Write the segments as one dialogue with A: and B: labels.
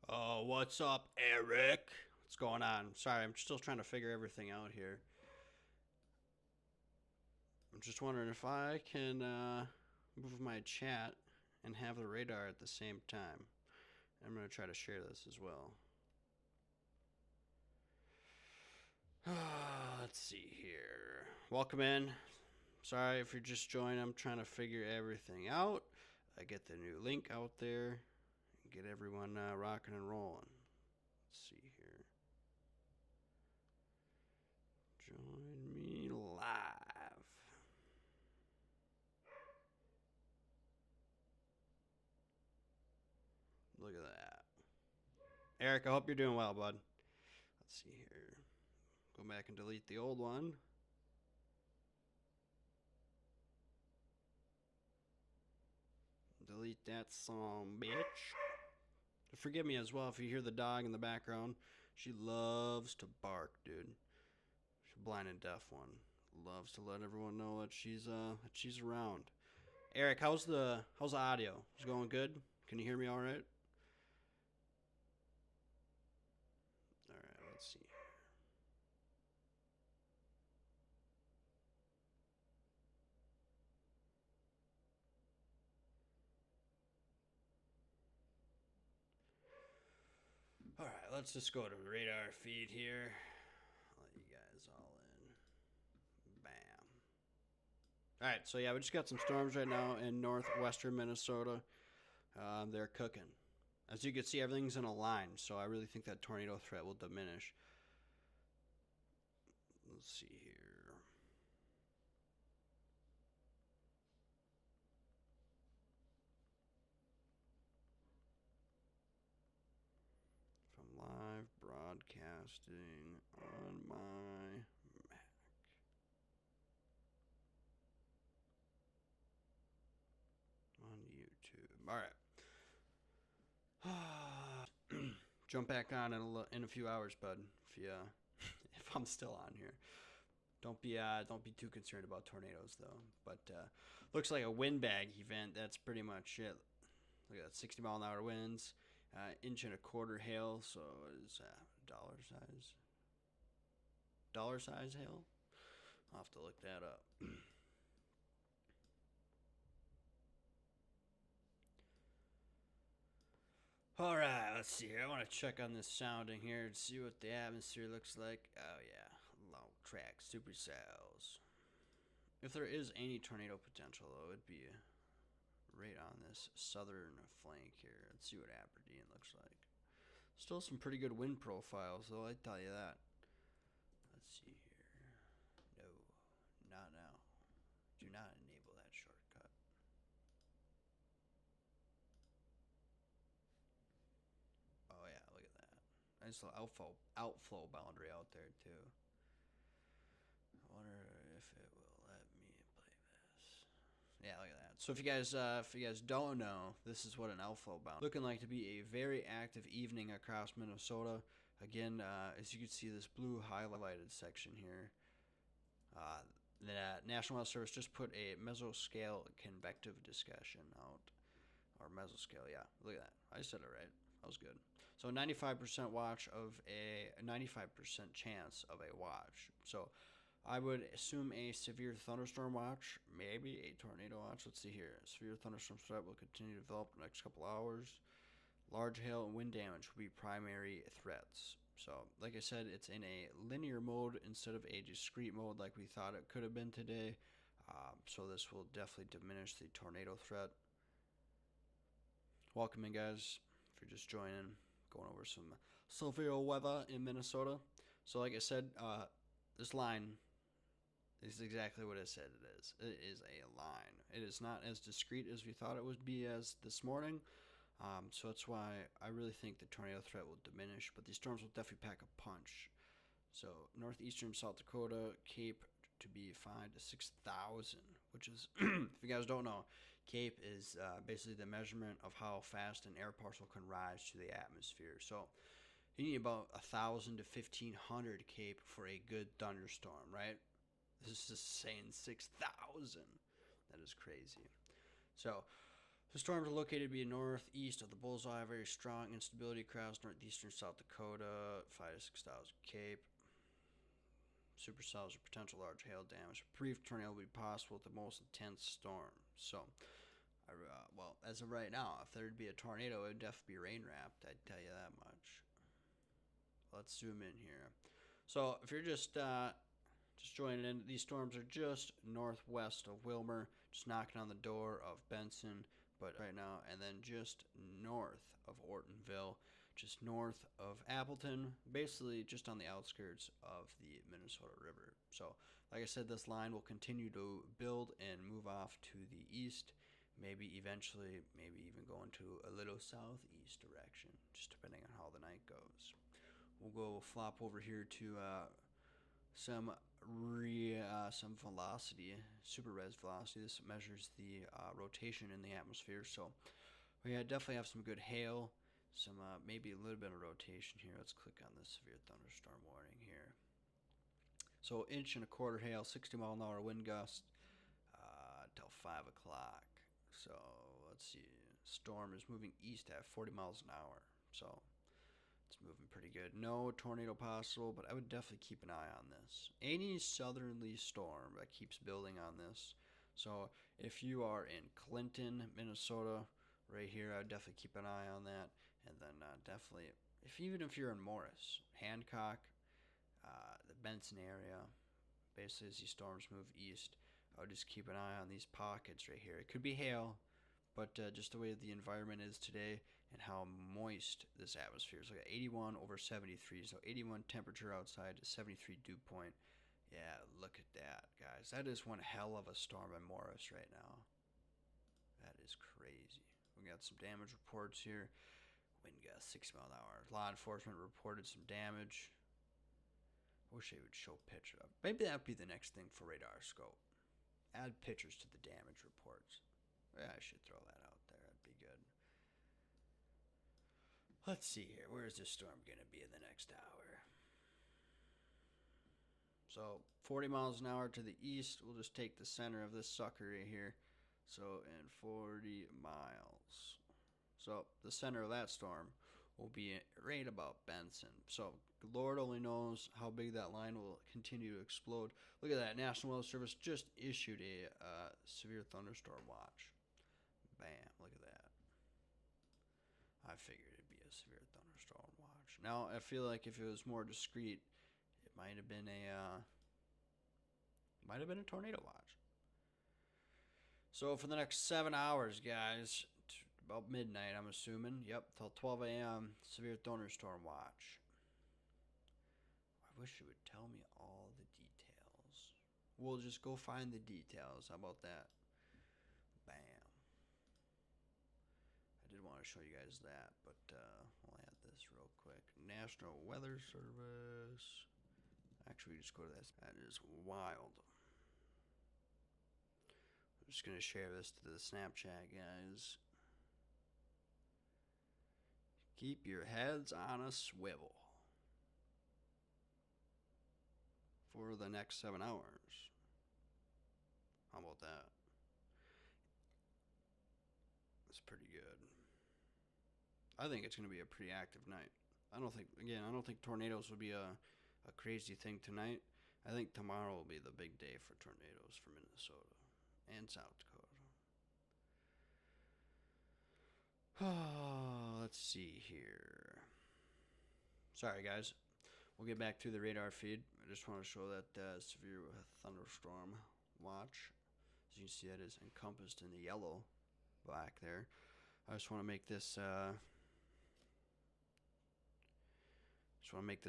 A: Oh, what's up, Eric? What's going on? Sorry, I'm still trying to figure everything out here. I'm just wondering if I can move my chat and have the radar at the same time. I'm going to try to share this as well. Let's see here. Welcome in. Sorry if you're just joining. I'm trying to figure everything out. I get the new link out there and get everyone rocking and rolling. Let's see here. Join me live. Look at that. Eric, I hope you're doing well, bud. Let's see here. Go back and delete the old one. Delete that song, bitch. Forgive me as well if you hear the dog in the background. She loves to bark, dude. She's a blind and deaf one. Loves to let everyone know that she's around. Eric, how's the audio? Is it going good? Can you hear me all right? All right, let's see. All right, let's just go to the radar feed here. Let you guys all in. Bam. All right, so yeah, we just got some storms right now in northwestern Minnesota. They're cooking. As you can see, everything's in a line, so I really think that tornado threat will diminish. Let's see here. From live broadcasting on my Mac. On YouTube. All right. Jump back on in a few hours, bud. If I'm still on here. Don't be too concerned about tornadoes though. But looks like a windbag event. That's pretty much it. Look at that, 60-mile-an-hour winds, inch and a quarter hail. So it's dollar size hail. I'll have to look that up. All right, let's see here. I want to check on this sounding here to see what the atmosphere looks like. Oh yeah, low track supercells. If there is any tornado potential, though, it'd be right on this southern flank here. Let's see what Aberdeen looks like. Still some pretty good wind profiles, though, I tell you that. Let's see here. No, not now. Do not enable that shortcut. Oh yeah, look at that. Nice little outflow boundary out there too. I wonder if it will let me play this. Yeah, look at that. So if you guys don't know, this is what an outflow boundary looking like to be a very active evening across Minnesota. Again, as you can see, this blue highlighted section here. The National Weather Service just put a mesoscale convective discussion out, or mesoscale. Yeah, look at that. I said it right. That was good. So 95% watch of a 95% chance of a watch. So I would assume a severe thunderstorm watch, maybe a tornado watch. Let's see here. Severe thunderstorm threat will continue to develop in the next couple hours. Large hail and wind damage will be primary threats. So, like I said, it's in a linear mode instead of a discrete mode like we thought it could have been today. So this will definitely diminish the tornado threat. Welcome in, guys. If you're just joining, going over some severe weather in Minnesota. So, like I said, this line is exactly what it said it is. It is a line. It is not as discrete as we thought it would be as this morning. So that's why I really think the tornado threat will diminish, but these storms will definitely pack a punch. So northeastern South Dakota, Cape to be 5 to 6,000, which is, if you guys don't know, Cape is basically the measurement of how fast an air particle can rise to the atmosphere. So you need about 1,000 to 1,500 Cape for a good thunderstorm, right? This is saying 6,000. That is crazy. So The storms are located to be northeast of the bullseye. Very strong instability across northeastern South Dakota, 5 to 6,000 Cape. Supercells or potential large hail damage. A brief tornado will be possible with the most intense storm. So, well, as of right now, if there'd be a tornado, it would definitely be rain wrapped. I'd tell you that much. Let's zoom in here. So, if you're just joining in, these storms are just northwest of Wilmer, just knocking on the door of Benson, but right now, and then just north of Ortonville, just north of Appleton, basically just on the outskirts of the Minnesota River. So, like I said, this line will continue to build and move off to the east, maybe eventually, maybe even go into a little southeast direction, just depending on how the night goes. We'll go flop over here to some velocity, super res velocity. This measures the rotation in the atmosphere. So we definitely have some good hail, some maybe a little bit of rotation here. Let's click on this severe thunderstorm warning here. So 1.25 inch hail, 60-mile-an-hour wind gust till 5 o'clock. So let's see. Storm is moving east at 40 miles an hour. So it's moving pretty good. No tornado possible, but I would definitely keep an eye on this. Any southerly storm that keeps building on this. So if you are in Clinton, Minnesota, right here, I would definitely keep an eye on that. And then definitely, even if you're in Morris, Hancock, the Benson area, basically as these storms move east, I would just keep an eye on these pockets right here. It could be hail, but just the way the environment is today and how moist this atmosphere is. Like 81 over 73, so 81 temperature outside, 73 dew point. Yeah, look at that, guys. That is one hell of a storm in Morris right now. That is crazy. We got some damage reports here. Wind gust 6 mile an hour. Law enforcement reported some damage. I wish they would show pictures of. Maybe that would be the next thing for Radar Scope. Add pictures to the damage reports. Yeah, I should throw that out there. That'd be good. Let's see here. Where is this storm going to be in the next hour? So 40 miles an hour to the east. We'll just take the center of this sucker right here. So in 40 miles. So the center of that storm will be right about Benson. So Lord only knows how big that line will continue to explode. Look at that. National Weather Service just issued a severe thunderstorm watch. Bam. Look at that. I figured it'd be a severe thunderstorm watch. Now, I feel like if it was more discreet, it might have been a tornado watch. So for the next 7 hours, guys, about midnight, I'm assuming. Yep, till 12 a.m. Severe thunderstorm watch. I wish it would tell me all the details. We'll just go find the details. How about that? Bam. I did want to show you guys that, but we'll add this real quick. National Weather Service. Actually, we just go to that. That is wild. I'm just going to share this to the Snapchat, guys. Keep your heads on a swivel for the next 7 hours. How about that? That's pretty good. I think it's going to be a pretty active night. I don't think tornadoes will be a crazy thing tonight. I think tomorrow will be the big day for tornadoes for Minnesota and South Dakota. Oh, let's see here. Sorry, guys. We'll get back to the radar feed. I just want to show that severe thunderstorm watch. As you can see, that is encompassed in the yellow black there. I just want to make this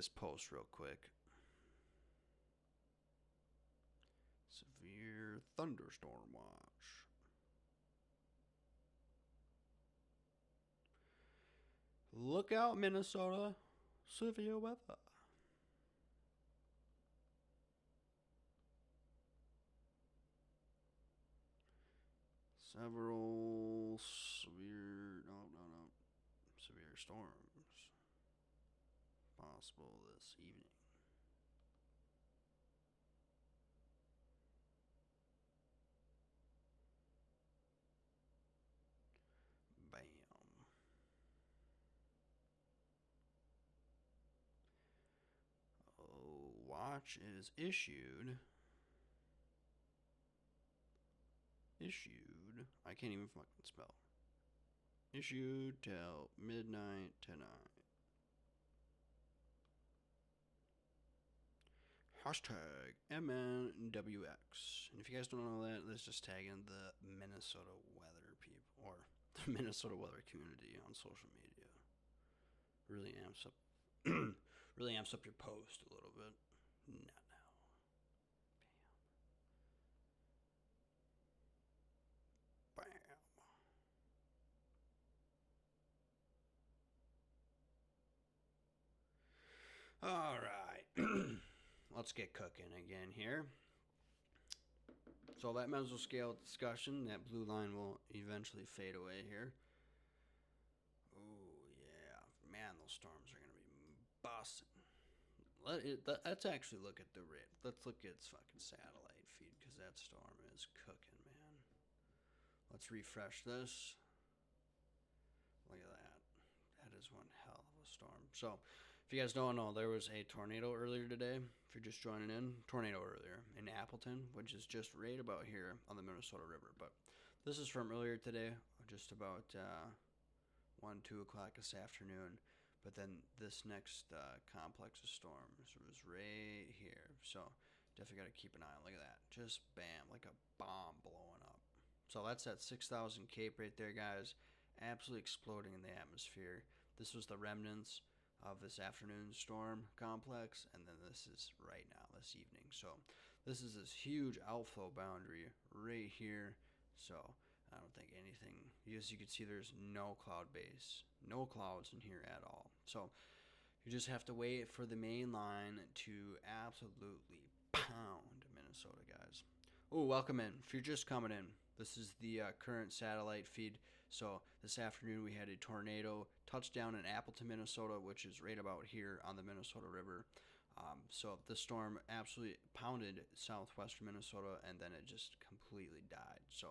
A: post real quick. Severe thunderstorm watch. Look out, Minnesota. Severe weather. Several severe storms possible this evening. watch is issued. I can't even fucking spell. Issued till midnight tonight. Hashtag MNWX. And if you guys don't know that, let's just tag in the Minnesota weather people or the Minnesota weather community on social media. Really amps up really amps up your post a little bit. Not now. Bam. Bam. All right. Let's get cooking again here. So that mesoscale discussion, that blue line will eventually fade away here. Oh yeah, man, those storms are gonna be busting. Let's actually look at the rate. Let's look at its fucking satellite feed because that storm is cooking, man. Let's refresh this. Look at that. That is one hell of a storm. So, if you guys don't know, there was a tornado earlier today. If you're just joining in, tornado earlier in Appleton, which is just right about here on the Minnesota River. But this is from earlier today, just about 1, 2 o'clock this afternoon. But then this next complex of storms was right here. So definitely got to keep an eye on. Look at that. Just bam, like a bomb blowing up. So that's that 6,000 cape right there, guys. Absolutely exploding in the atmosphere. This was the remnants of this afternoon storm complex, and then this is right now, this evening. So this is this huge outflow boundary right here. So I don't think anything, as you can see, there's no cloud base, no clouds in here at all. So you just have to wait for the main line to absolutely pound Minnesota, guys. Oh, welcome in. If you're just coming in, this is the current satellite feed. So this afternoon we had a tornado touchdown in Appleton, Minnesota, which is right about here on the Minnesota River. So the storm absolutely pounded southwestern Minnesota, and then it just completely died. So,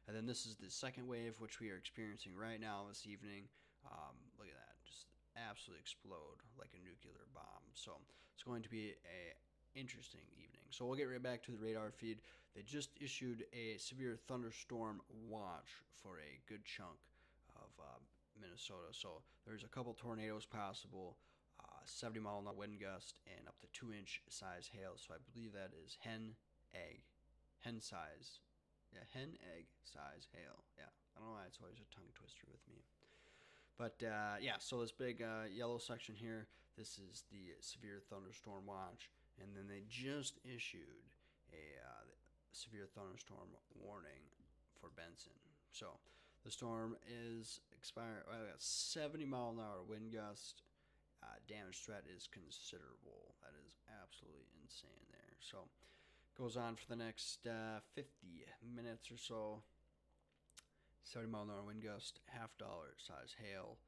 A: and then this is the second wave, which we are experiencing right now this evening. Look at that, just absolutely explode like a nuclear bomb. So it's going to be a interesting evening. So we'll get right back to the radar feed. They just issued a severe thunderstorm watch for a good chunk of Minnesota. So there's a couple tornadoes possible, 70 mile an hour wind gust, and up to 2-inch size hail. So I believe that is hen size. Yeah, hen egg size hail. Yeah, I don't know why it's always a tongue twister with me. But yeah, so this big yellow section here, this is the severe thunderstorm watch. And then they just issued a severe thunderstorm warning for Benson. So the storm is expired. Well, we got 70 mile an hour wind gust. Damage threat is considerable. That is absolutely insane there. So goes on for the next 50 minutes or so. 70 mile an hour wind gust, $50 size hail.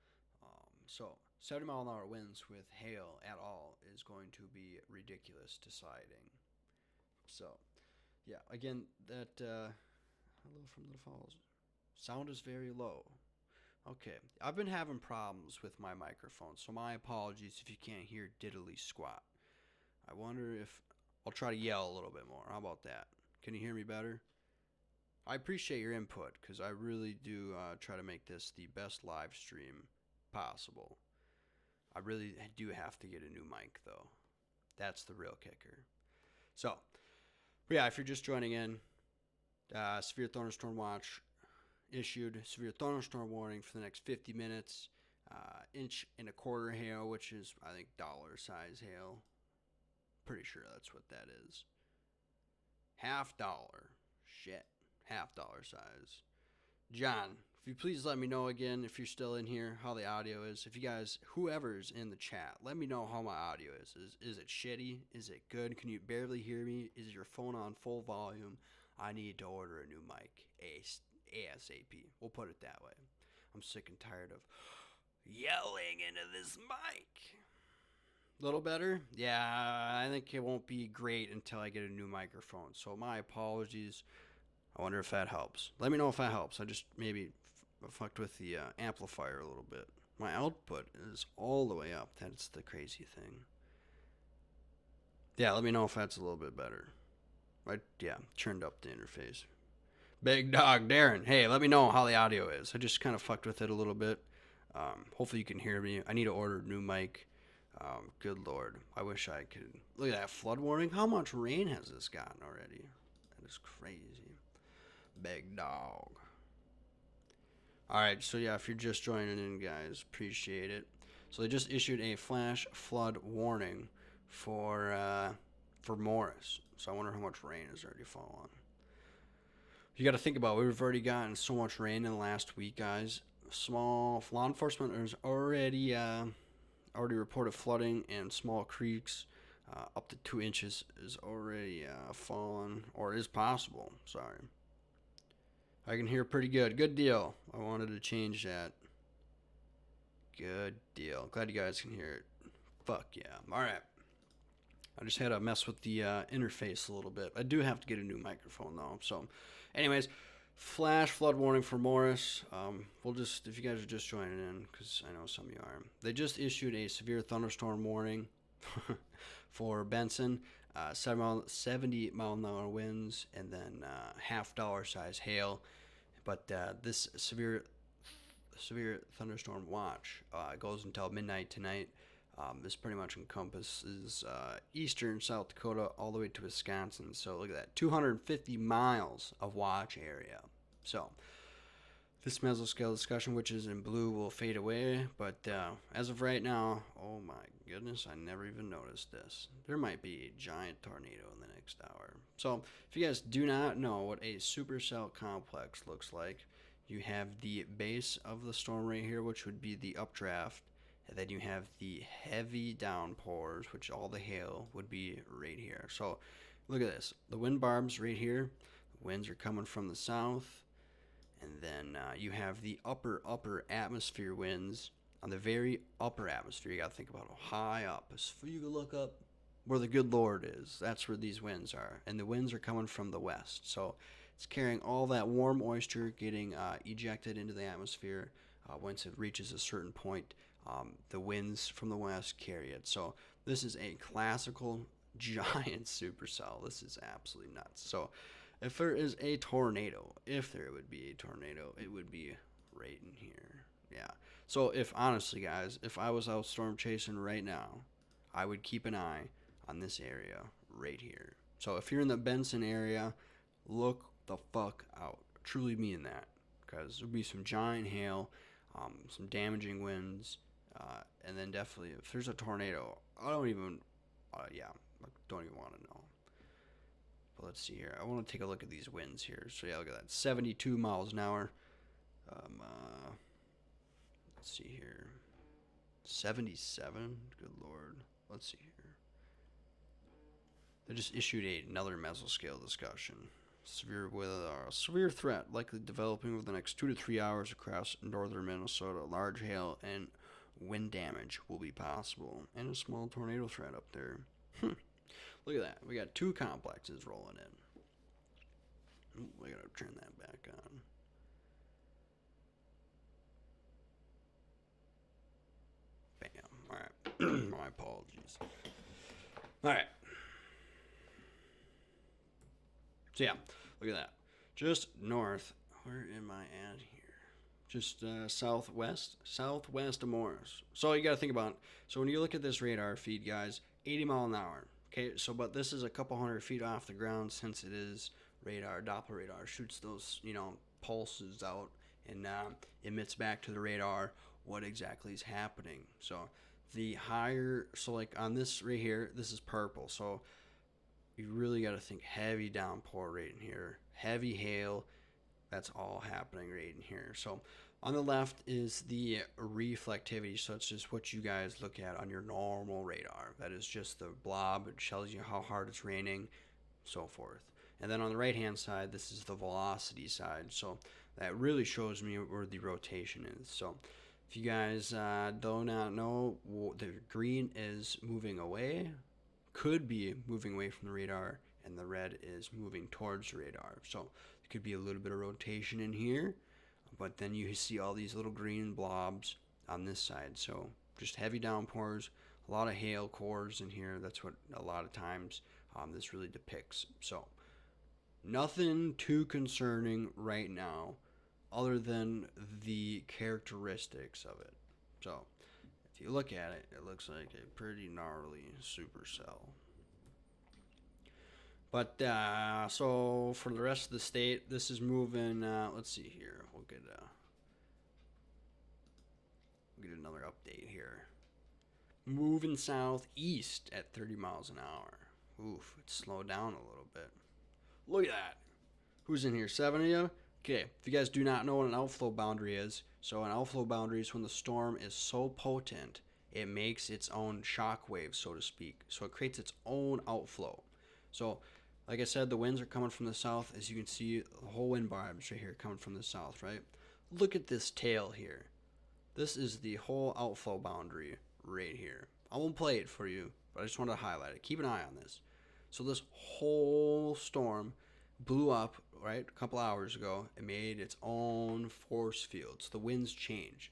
A: So 70 mile an hour winds with hail at all is going to be ridiculous deciding. So, yeah, again, that hello from Little Falls. Sound is very low. Okay, I've been having problems with my microphone, so my apologies if you can't hear diddly squat. I wonder if I'll try to yell a little bit more. How about that? Can you hear me better? I appreciate your input because I really do try to make this the best live stream possible. I really do have to get a new mic, though. That's the real kicker. So, but yeah, if you're just joining in, severe thunderstorm watch issued, severe thunderstorm warning for the next 50 minutes, 1.25 inch hail, which is, I think, dollar size hail. Pretty sure that's what that is. $50. Shit. $50 size. John, if you please let me know again, if you're still in here, how the audio is. If you guys, whoever's in the chat, let me know how my audio is. Is it shitty? Is it good? Can you barely hear me? Is your phone on full volume? I need to order a new mic ASAP. We'll put it that way. I'm sick and tired of yelling into this mic. A little better? Yeah, I think it won't be great until I get a new microphone. So my apologies. I wonder if that helps. Let me know if that helps. I just maybe fucked with the amplifier a little bit. My output is all the way up. That's the crazy thing. Yeah, let me know if that's a little bit better. Yeah, turned up the interface. Big dog Darren. Hey, let me know how the audio is. I just kind of fucked with it a little bit. Hopefully you can hear me. I need to order a new mic. Good lord, I wish I could. Look at that flood warning. How much rain has this gotten already? That is crazy. Big dog. All right, so yeah, if you're just joining in, guys, appreciate it. So they just issued a flash flood warning for Morris. So I wonder how much rain has already fallen. You got to think about it. We've already gotten so much rain in the last week, guys. Small law enforcement has already reported flooding in small creeks. Up to 2 inches is already fallen, or is possible. Sorry. I can hear pretty good. Good deal. I wanted to change that. Good deal. Glad you guys can hear it. Fuck yeah. All right. I just had to mess with the interface a little bit. I do have to get a new microphone though. So, anyways, flash flood warning for Morris. We'll just, if you guys are just joining in, because I know some of you are, they just issued a severe thunderstorm warning for Benson. 70 mile an hour winds, and then half dollar size hail. But this severe thunderstorm watch goes until midnight tonight. This pretty much encompasses eastern South Dakota all the way to Wisconsin. So look at that, 250 miles of watch area. So this mesoscale discussion, which is in blue, will fade away. But as of right now, oh my goodness, I never even noticed this. There might be a giant tornado in the next hour. So if you guys do not know what a supercell complex looks like, you have the base of the storm right here, which would be the updraft. And then you have the heavy downpours, which all the hail would be right here. So look at this. The wind barbs right here. The winds are coming from the south. And then you have the upper atmosphere winds. On the very upper atmosphere, you got to think about how high up. So you can look up where the good Lord is. That's where these winds are. And the winds are coming from the west. So it's carrying all that warm moisture getting ejected into the atmosphere. Once it reaches a certain point, the winds from the west carry it. So this is a classical giant supercell. This is absolutely nuts. So if there is a tornado, if there would be a tornado, it would be right in here. Yeah. So if honestly, guys, if I was out storm chasing right now, I would keep an eye on this area right here. So if you're in the Benson area, look the fuck out. Truly mean that, because there'll be some giant hail, some damaging winds, and then definitely if there's a tornado, I don't even want to know. But let's see here. I want to take a look at these winds here. So yeah, look at that, 72 miles an hour. Let's see here, 77. Good lord. Let's see here. They just issued another mesoscale discussion. Severe threat likely developing over the next 2 to 3 hours across northern Minnesota. Large hail and wind damage will be possible, and a small tornado threat up there. Look at that. We got 2 complexes rolling in. Ooh, I gotta turn that back on. Bam. All right. My apologies. All right. So yeah, look at that. Just north. Where am I at here? Just southwest of Morris. So you got to think about. So when you look at this radar feed, guys, 80 mile an hour. Okay, so but this is a couple hundred feet off the ground since it is radar. Doppler radar shoots those pulses out and emits back to the radar what exactly is happening. So the higher, so like on this right here, this is purple. So you really got to think heavy downpour right in here, heavy hail. That's all happening right in here. So on the left is the reflectivity. So it's just what you guys look at on your normal radar. That is just the blob. It tells you how hard it's raining, so forth. And then on the right hand side, this is the velocity side. So that really shows me where the rotation is. So if you guys do not know, the green is moving away, could be moving away from the radar, and the red is moving towards the radar. So there could be a little bit of rotation in here, but then you see all these little green blobs on this side. So just heavy downpours, a lot of hail cores in here. That's what a lot of times this really depicts. So nothing too concerning right now other than the characteristics of it. So if you look at it, it looks like a pretty gnarly supercell. But so for the rest of the state, this is moving. Let's see here. We'll get another update here. Moving southeast at 30 miles an hour. Oof, it's slowed down a little bit. Look at that. Who's in here? 7 of you? Okay, if you guys do not know what an outflow boundary is, so an outflow boundary is when the storm is so potent it makes its own shock waves, so to speak. So it creates its own outflow. So, like I said, the winds are coming from the south. As you can see, the whole wind vibes right here coming from the south, right? Look at this tail here. This is the whole outflow boundary right here. I won't play it for you, but I just wanted to highlight it. Keep an eye on this. So this whole storm blew up, right, a couple hours ago. It made its own force fields. The winds change.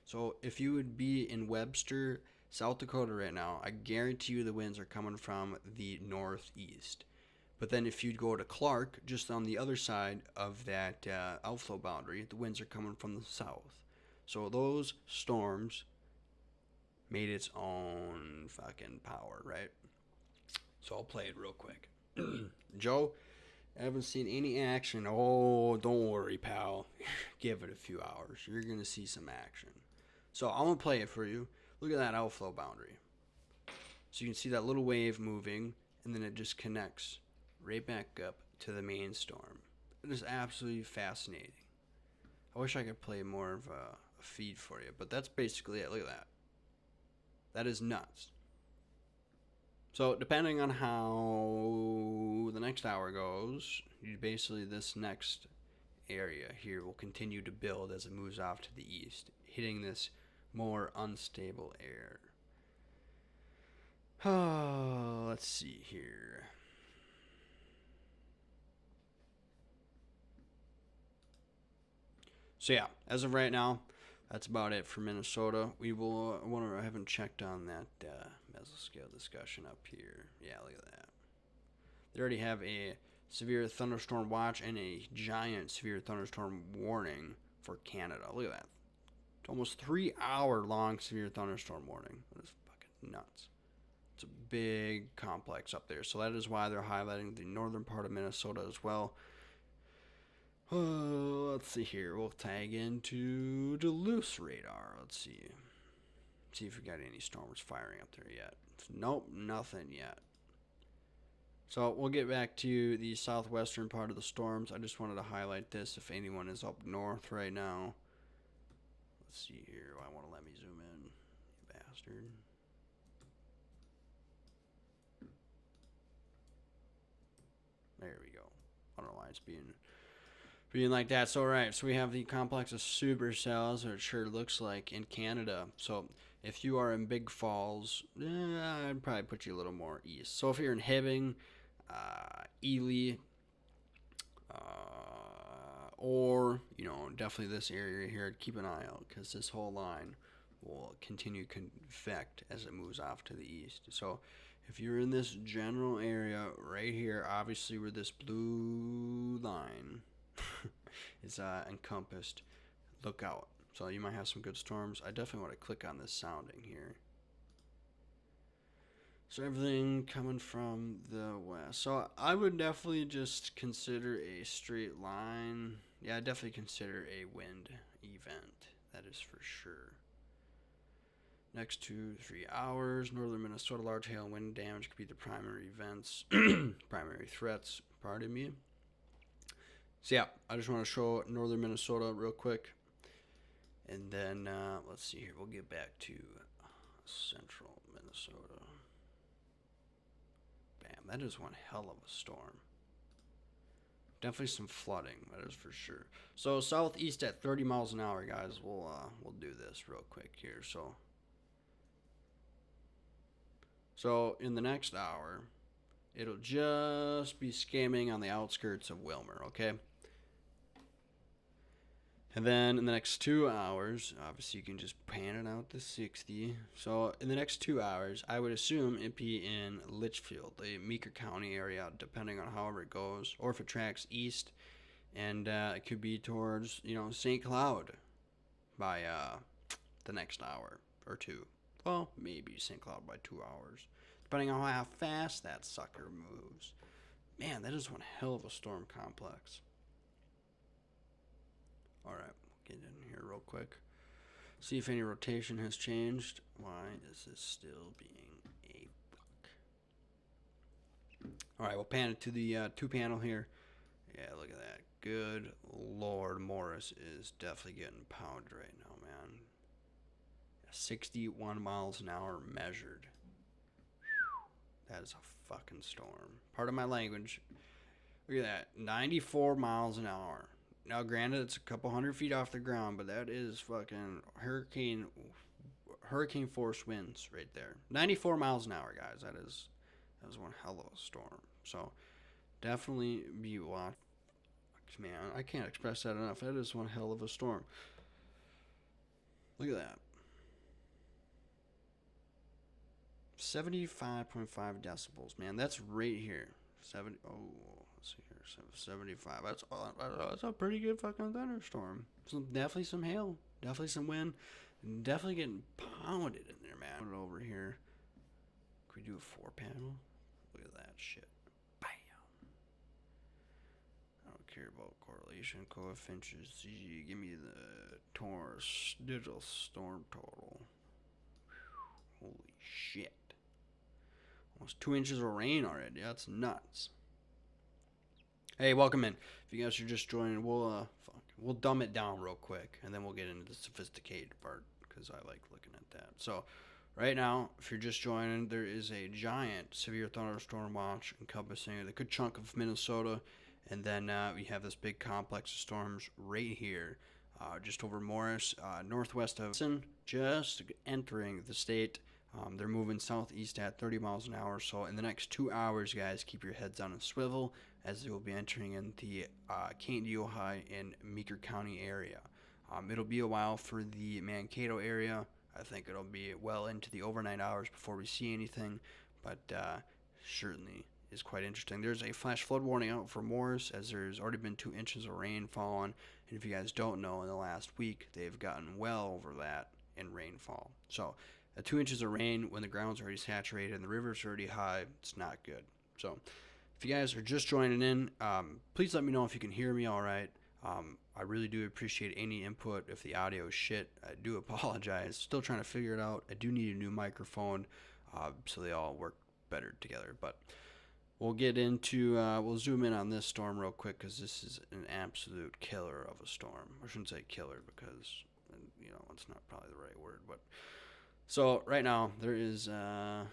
A: So if you would be in Webster, South Dakota right now, I guarantee you the winds are coming from the northeast. But then if you go to Clark, just on the other side of that outflow boundary, the winds are coming from the south. So those storms made its own fucking power, right? So I'll play it real quick. Joe, I haven't seen any action. Oh, don't worry, pal. Give it a few hours. You're going to see some action. So I'm going to play it for you. Look at that outflow boundary. So you can see that little wave moving, and then it just connects right back up to the main storm. It is absolutely fascinating. I wish I could play more of a feed for you, but that's basically it. Look at that. That is nuts. So depending on how the next hour goes, basically this next area here will continue to build as it moves off to the east, hitting this more unstable air. Oh, let's see here. So yeah, as of right now, that's about it for Minnesota. We will. I haven't checked on that mesoscale discussion up here. Yeah, look at that. They already have a severe thunderstorm watch and a giant severe thunderstorm warning for Canada. Look at that. It's almost 3 hour long severe thunderstorm warning. That is fucking nuts. It's a big complex up there. So that is why they're highlighting the northern part of Minnesota as well. Let's see here. We'll tag into Duluth radar. Let's see. See if we got any storms firing up there yet. Nope, nothing yet. So we'll get back to the southwestern part of the storms. I just wanted to highlight this if anyone is up north right now. Let's see here. I want to let me zoom in, you bastard. There we go. I don't know why it's being like that. So, right, so we have the complex of supercells, or it sure looks like, in Canada. So if you are in Big Falls, I'd probably put you a little more east. So if you're in Hibbing, Ely, or, definitely this area here, keep an eye out, because this whole line will continue to convect as it moves off to the east. So if you're in this general area right here, obviously where this blue line is encompassed, look out. So you might have some good storms. I definitely want to click on this sounding here. So everything coming from the west. So I would definitely just consider a straight line. Yeah, I definitely consider a wind event. That is for sure. Next 2-3 hours, northern Minnesota, large hail and wind damage could be the primary events, primary threats, pardon me. So yeah, I just want to show northern Minnesota real quick. And then, let's see here, we'll get back to central Minnesota. Bam, that is one hell of a storm. Definitely some flooding, that is for sure. So southeast at 30 miles an hour, guys. We'll do this real quick here. So in the next hour, it'll just be skimming on the outskirts of Wilmer, okay? And then in the next 2 hours, obviously you can just pan it out to 60. So in the next 2 hours, I would assume it'd be in Litchfield, the Meeker County area, depending on however it goes, or if it tracks east, and it could be towards St. Cloud by the next hour or two. Well, maybe St. Cloud by 2 hours, depending on how fast that sucker moves. Man, that is one hell of a storm complex. Alright, get in here real quick. See if any rotation has changed. Why is this still being a fuck? Alright, we'll pan it to the 2 panel here. Yeah, look at that. Good Lord, Morris is definitely getting pounded right now, man. 61 miles an hour measured. That is a fucking storm. Pardon my language. Look at that. 94 miles an hour. Now, granted, it's a couple hundred feet off the ground, but that is fucking hurricane force winds right there. 94 miles an hour, guys. That is one hell of a storm. So definitely be watching. Man, I can't express that enough. That is one hell of a storm. Look at that. 75.5 decibels, man. That's right here. 70. Oh, let's see here. 75. That's a pretty good fucking thunderstorm. Definitely some hail. Definitely some wind. Definitely getting pounded in there, man. Put it over here. Can we do a 4-panel? Look at that shit. Bam. I don't care about correlation coefficients. Give me the Taurus digital storm total. Holy shit. Almost 2 inches of rain already. That's nuts. Hey, welcome in. If you guys are just joining, we'll dumb it down real quick, and then we'll get into the sophisticated part, because I like looking at that. So, right now, if you're just joining, there is a giant severe thunderstorm watch encompassing a good chunk of Minnesota, and then we have this big complex of storms right here, just over Morris, northwest of just entering the state. They're moving southeast at 30 miles an hour. So in the next 2 hours, guys, keep your heads on a swivel, as they will be entering in the Canton, Ojai, and Meeker County area. It'll be a while for the Mankato area. I think it'll be well into the overnight hours before we see anything, but certainly is quite interesting. There's a flash flood warning out for Morris, as there's already been 2 inches of rain falling, and if you guys don't know, in the last week they've gotten well over that in rainfall. So 2 inches of rain when the ground's already saturated and the river's already high, it's not good. So if you guys are just joining in, please let me know if you can hear me all right. I really do appreciate any input. If the audio is shit, I do apologize. Still trying to figure it out. I do need a new microphone, so they all work better together. But we'll get into, we'll zoom in on this storm real quick, because this is an absolute killer of a storm. I shouldn't say killer, because, it's not probably the right word, but so right now there is, let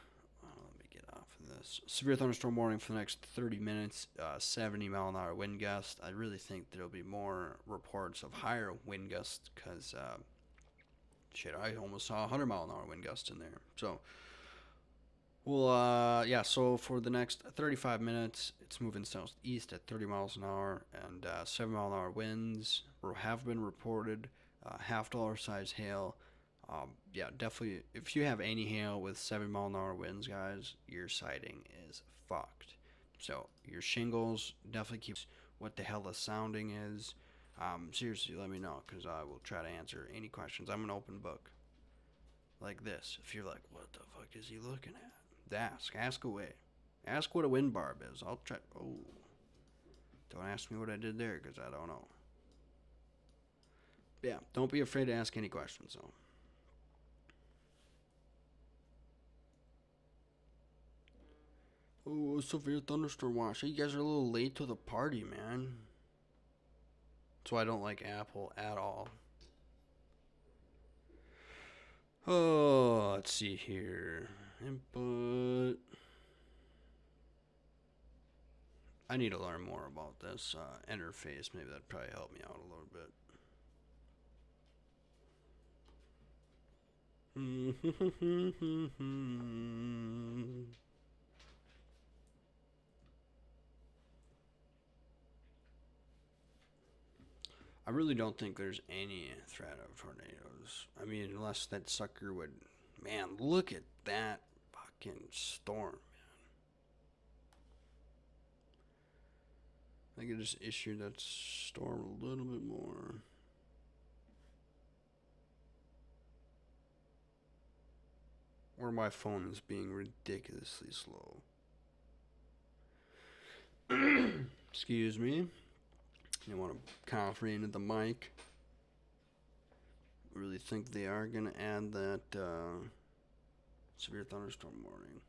A: me get off of this. Severe thunderstorm warning for the next 30 minutes, 70 mile an hour wind gust. I really think there'll be more reports of higher wind gusts, because, I almost saw 100 mile an hour wind gust in there. So, so for the next 35 minutes, it's moving southeast at 30 miles an hour, and 7 mile an hour winds have been reported, $half size hail. Definitely, if you have any hail with 7 mile an hour winds, guys, your sighting is fucked. So your shingles, definitely keep what the hell the sounding is. Seriously, let me know, because I will try to answer any questions. I'm an open book. Like this. If you're like, what the fuck is he looking at? Ask away. Ask what a wind barb is. I'll try. Oh, don't ask me what I did there, because I don't know. Yeah, don't be afraid to ask any questions, though. Oh, severe thunderstorm watch. You guys are a little late to the party, man. That's why I don't like Apple at all. Oh, let's see here. Input. I need to learn more about this interface. Maybe that'd probably help me out a little bit. I really don't think there's any threat of tornadoes. I mean, unless that sucker would. Man, look at that fucking storm. I think it just issued that storm a little bit more. Or my phone is being ridiculously slow. Excuse me. You want to cough right into the mic. I really think they are going to add that severe thunderstorm warning.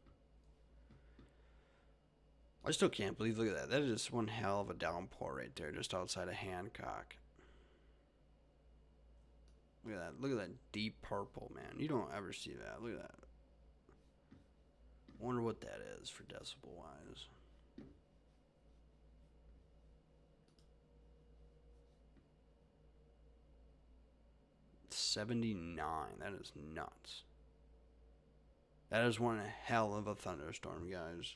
A: I still can't believe, look at that. That is one hell of a downpour right there just outside of Hancock. Look at that. Look at that deep purple, man. You don't ever see that. Look at that. Wonder what that is for decibel wise. $79. That is nuts. That is one hell of a thunderstorm, guys.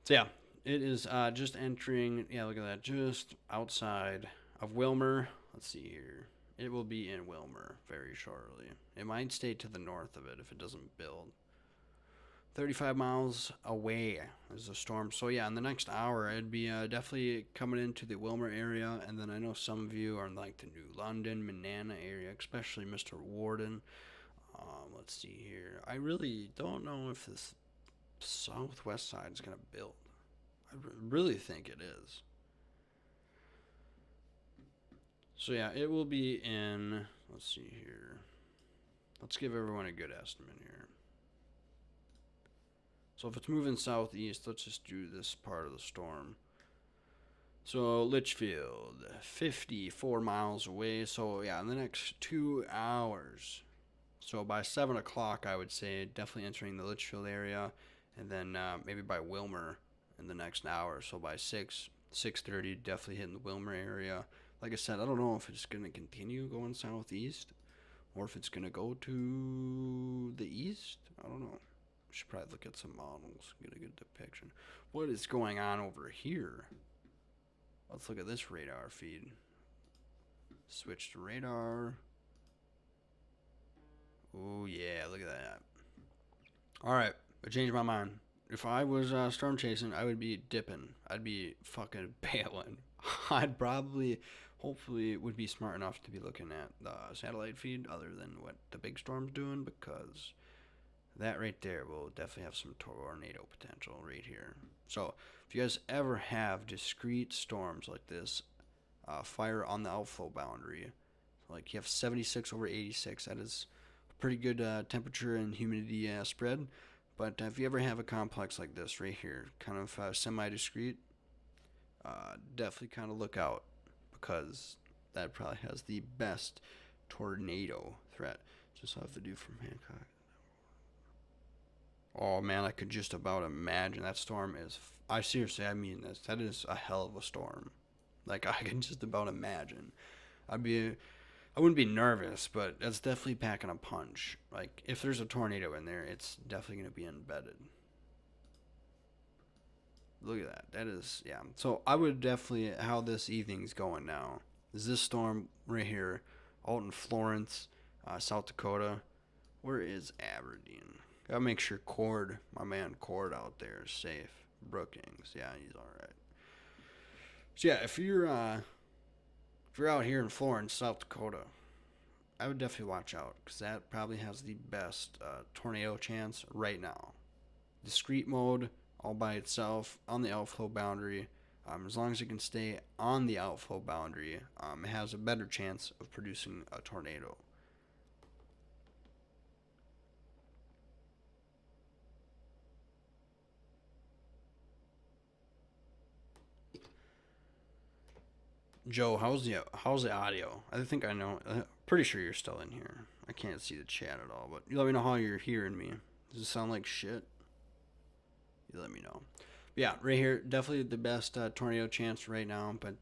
A: So yeah, it is just entering. Yeah, look at that. Just outside of Wilmer. Let's see here. It will be in Wilmer very shortly. It might stay to the north of it if it doesn't build. 35 miles away is the storm. So yeah, in the next hour, it'd be definitely coming into the Wilmer area. And then I know some of you are in like the New London, Manana area, especially Mr. Warden. Let's see here. I really don't know if this southwest side is going to build. I really think it is. So yeah, it will be in, let's see here. Let's give everyone a good estimate here. So if it's moving southeast, let's just do this part of the storm. So Litchfield, 54 miles away. So yeah, in the next 2 hours. So by 7 o'clock, I would say definitely entering the Litchfield area, and then maybe by Wilmer in the next hour. So by 6:30, definitely hitting the Wilmer area. Like I said, I don't know if it's going to continue going southeast or if it's going to go to the east. I don't know. Should probably look at some models, get a good depiction. What is going on over here? Let's look at this radar feed. Switch to radar. Oh yeah, look at that. Alright, I changed my mind. If I was storm chasing, I would be dipping. I'd be fucking bailing. I'd probably, hopefully, would be smart enough to be looking at the satellite feed other than what the big storm's doing, because that right there will definitely have some tornado potential right here. So if you guys ever have discrete storms like this, fire on the outflow boundary, like you have 76 over 86, that is pretty good temperature and humidity spread. But if you ever have a complex like this right here, kind of semi-discrete, definitely kind of look out, because that probably has the best tornado threat. Just have to do from Hancock. Oh man, I could just about imagine that storm is. I seriously, I mean this. That is a hell of a storm. Like I can just about imagine. I wouldn't be nervous, but that's definitely packing a punch. Like, if there's a tornado in there, it's definitely going to be embedded. Look at that. That is, yeah. So, I would definitely, how this evening's going now, is this storm right here, out in Florence, South Dakota. Where is Aberdeen? Gotta make sure Cord, my man Cord out there, is safe. Brookings, yeah, he's alright. So, yeah, if you're out here in Florence, South Dakota, I would definitely watch out, because that probably has the best tornado chance right now. Discrete mode, all by itself, on the outflow boundary. As long as it can stay on the outflow boundary, it has a better chance of producing a tornado. Joe, how's the audio? I think I know. Pretty sure you're still in here. I can't see the chat at all, but you let me know how you're hearing me. Does it sound like shit? You let me know. But yeah, right here, definitely the best tornado chance right now. But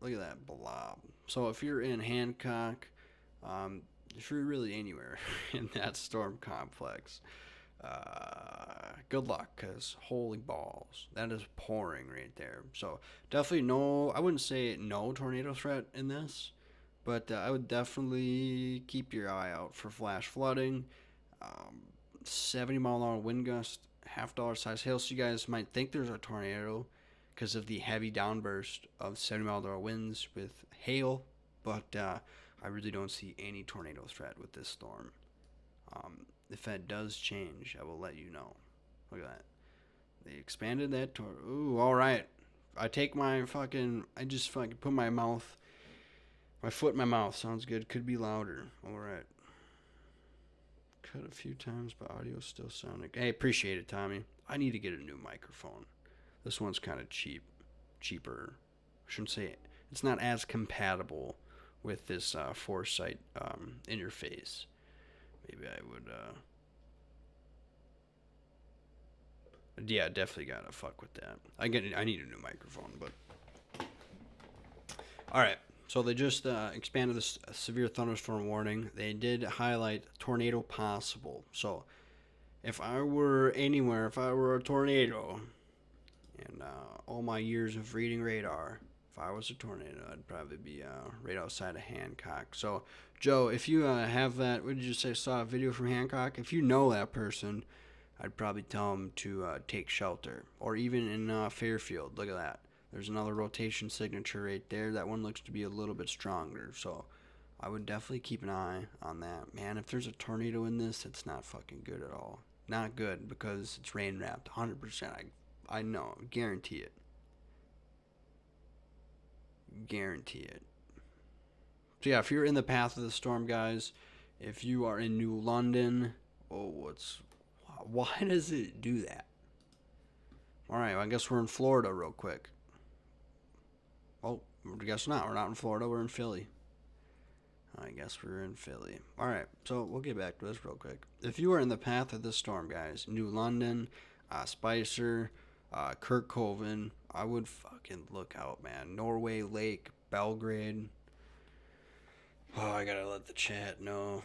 A: look at that blob. So if you're in Hancock, if you're really anywhere in that storm complex, good luck, because holy balls, that is pouring right there. So definitely no, I wouldn't say no tornado threat in this, but I would definitely keep your eye out for flash flooding, um, 70-mile-an-hour wind gust, half-dollar size hail. So you guys might think there's a tornado because of the heavy downburst of 70-mile-an-hour winds with hail, but I really don't see any tornado threat with this storm. If that does change, I will let you know. Look at that. They expanded that tornado. Ooh, all right. I take my fucking. I just fucking put my mouth. My foot in my mouth. Sounds good. Could be louder. All right. Cut a few times, but audio still sounding. Hey, appreciate it, Tommy. I need to get a new microphone. This one's kind of cheap. Cheaper. I shouldn't say it. It's not as compatible with this Foresight interface. Maybe I would. Yeah, definitely gotta fuck with that. I need a new microphone, but all right. So they just expanded the severe thunderstorm warning. They did highlight tornado possible. So if I were anywhere, if I were a tornado, and all my years of reading radar, if I was a tornado, I'd probably be right outside of Hancock. So, Joe, if you have that, what did you say, saw a video from Hancock? If you know that person, I'd probably tell them to take shelter. Or even in Fairfield, look at that. There's another rotation signature right there. That one looks to be a little bit stronger. So I would definitely keep an eye on that. Man, if there's a tornado in this, it's not fucking good at all. Not good because it's rain wrapped. 100%. I know. Guarantee it. Guarantee it. So yeah, if you're in the path of the storm, guys, if you are in New London, why does it do that? All right, well, I guess we're in Florida real quick. Oh, I guess not. We're not in Florida. We're in Philly. I guess we're in Philly. All right, so we'll get back to this real quick. If you are in the path of this storm, guys, New London, Spicer, Kirkhoven, I would fucking look out, man. Norway Lake, Belgrade. Oh, I gotta let the chat know.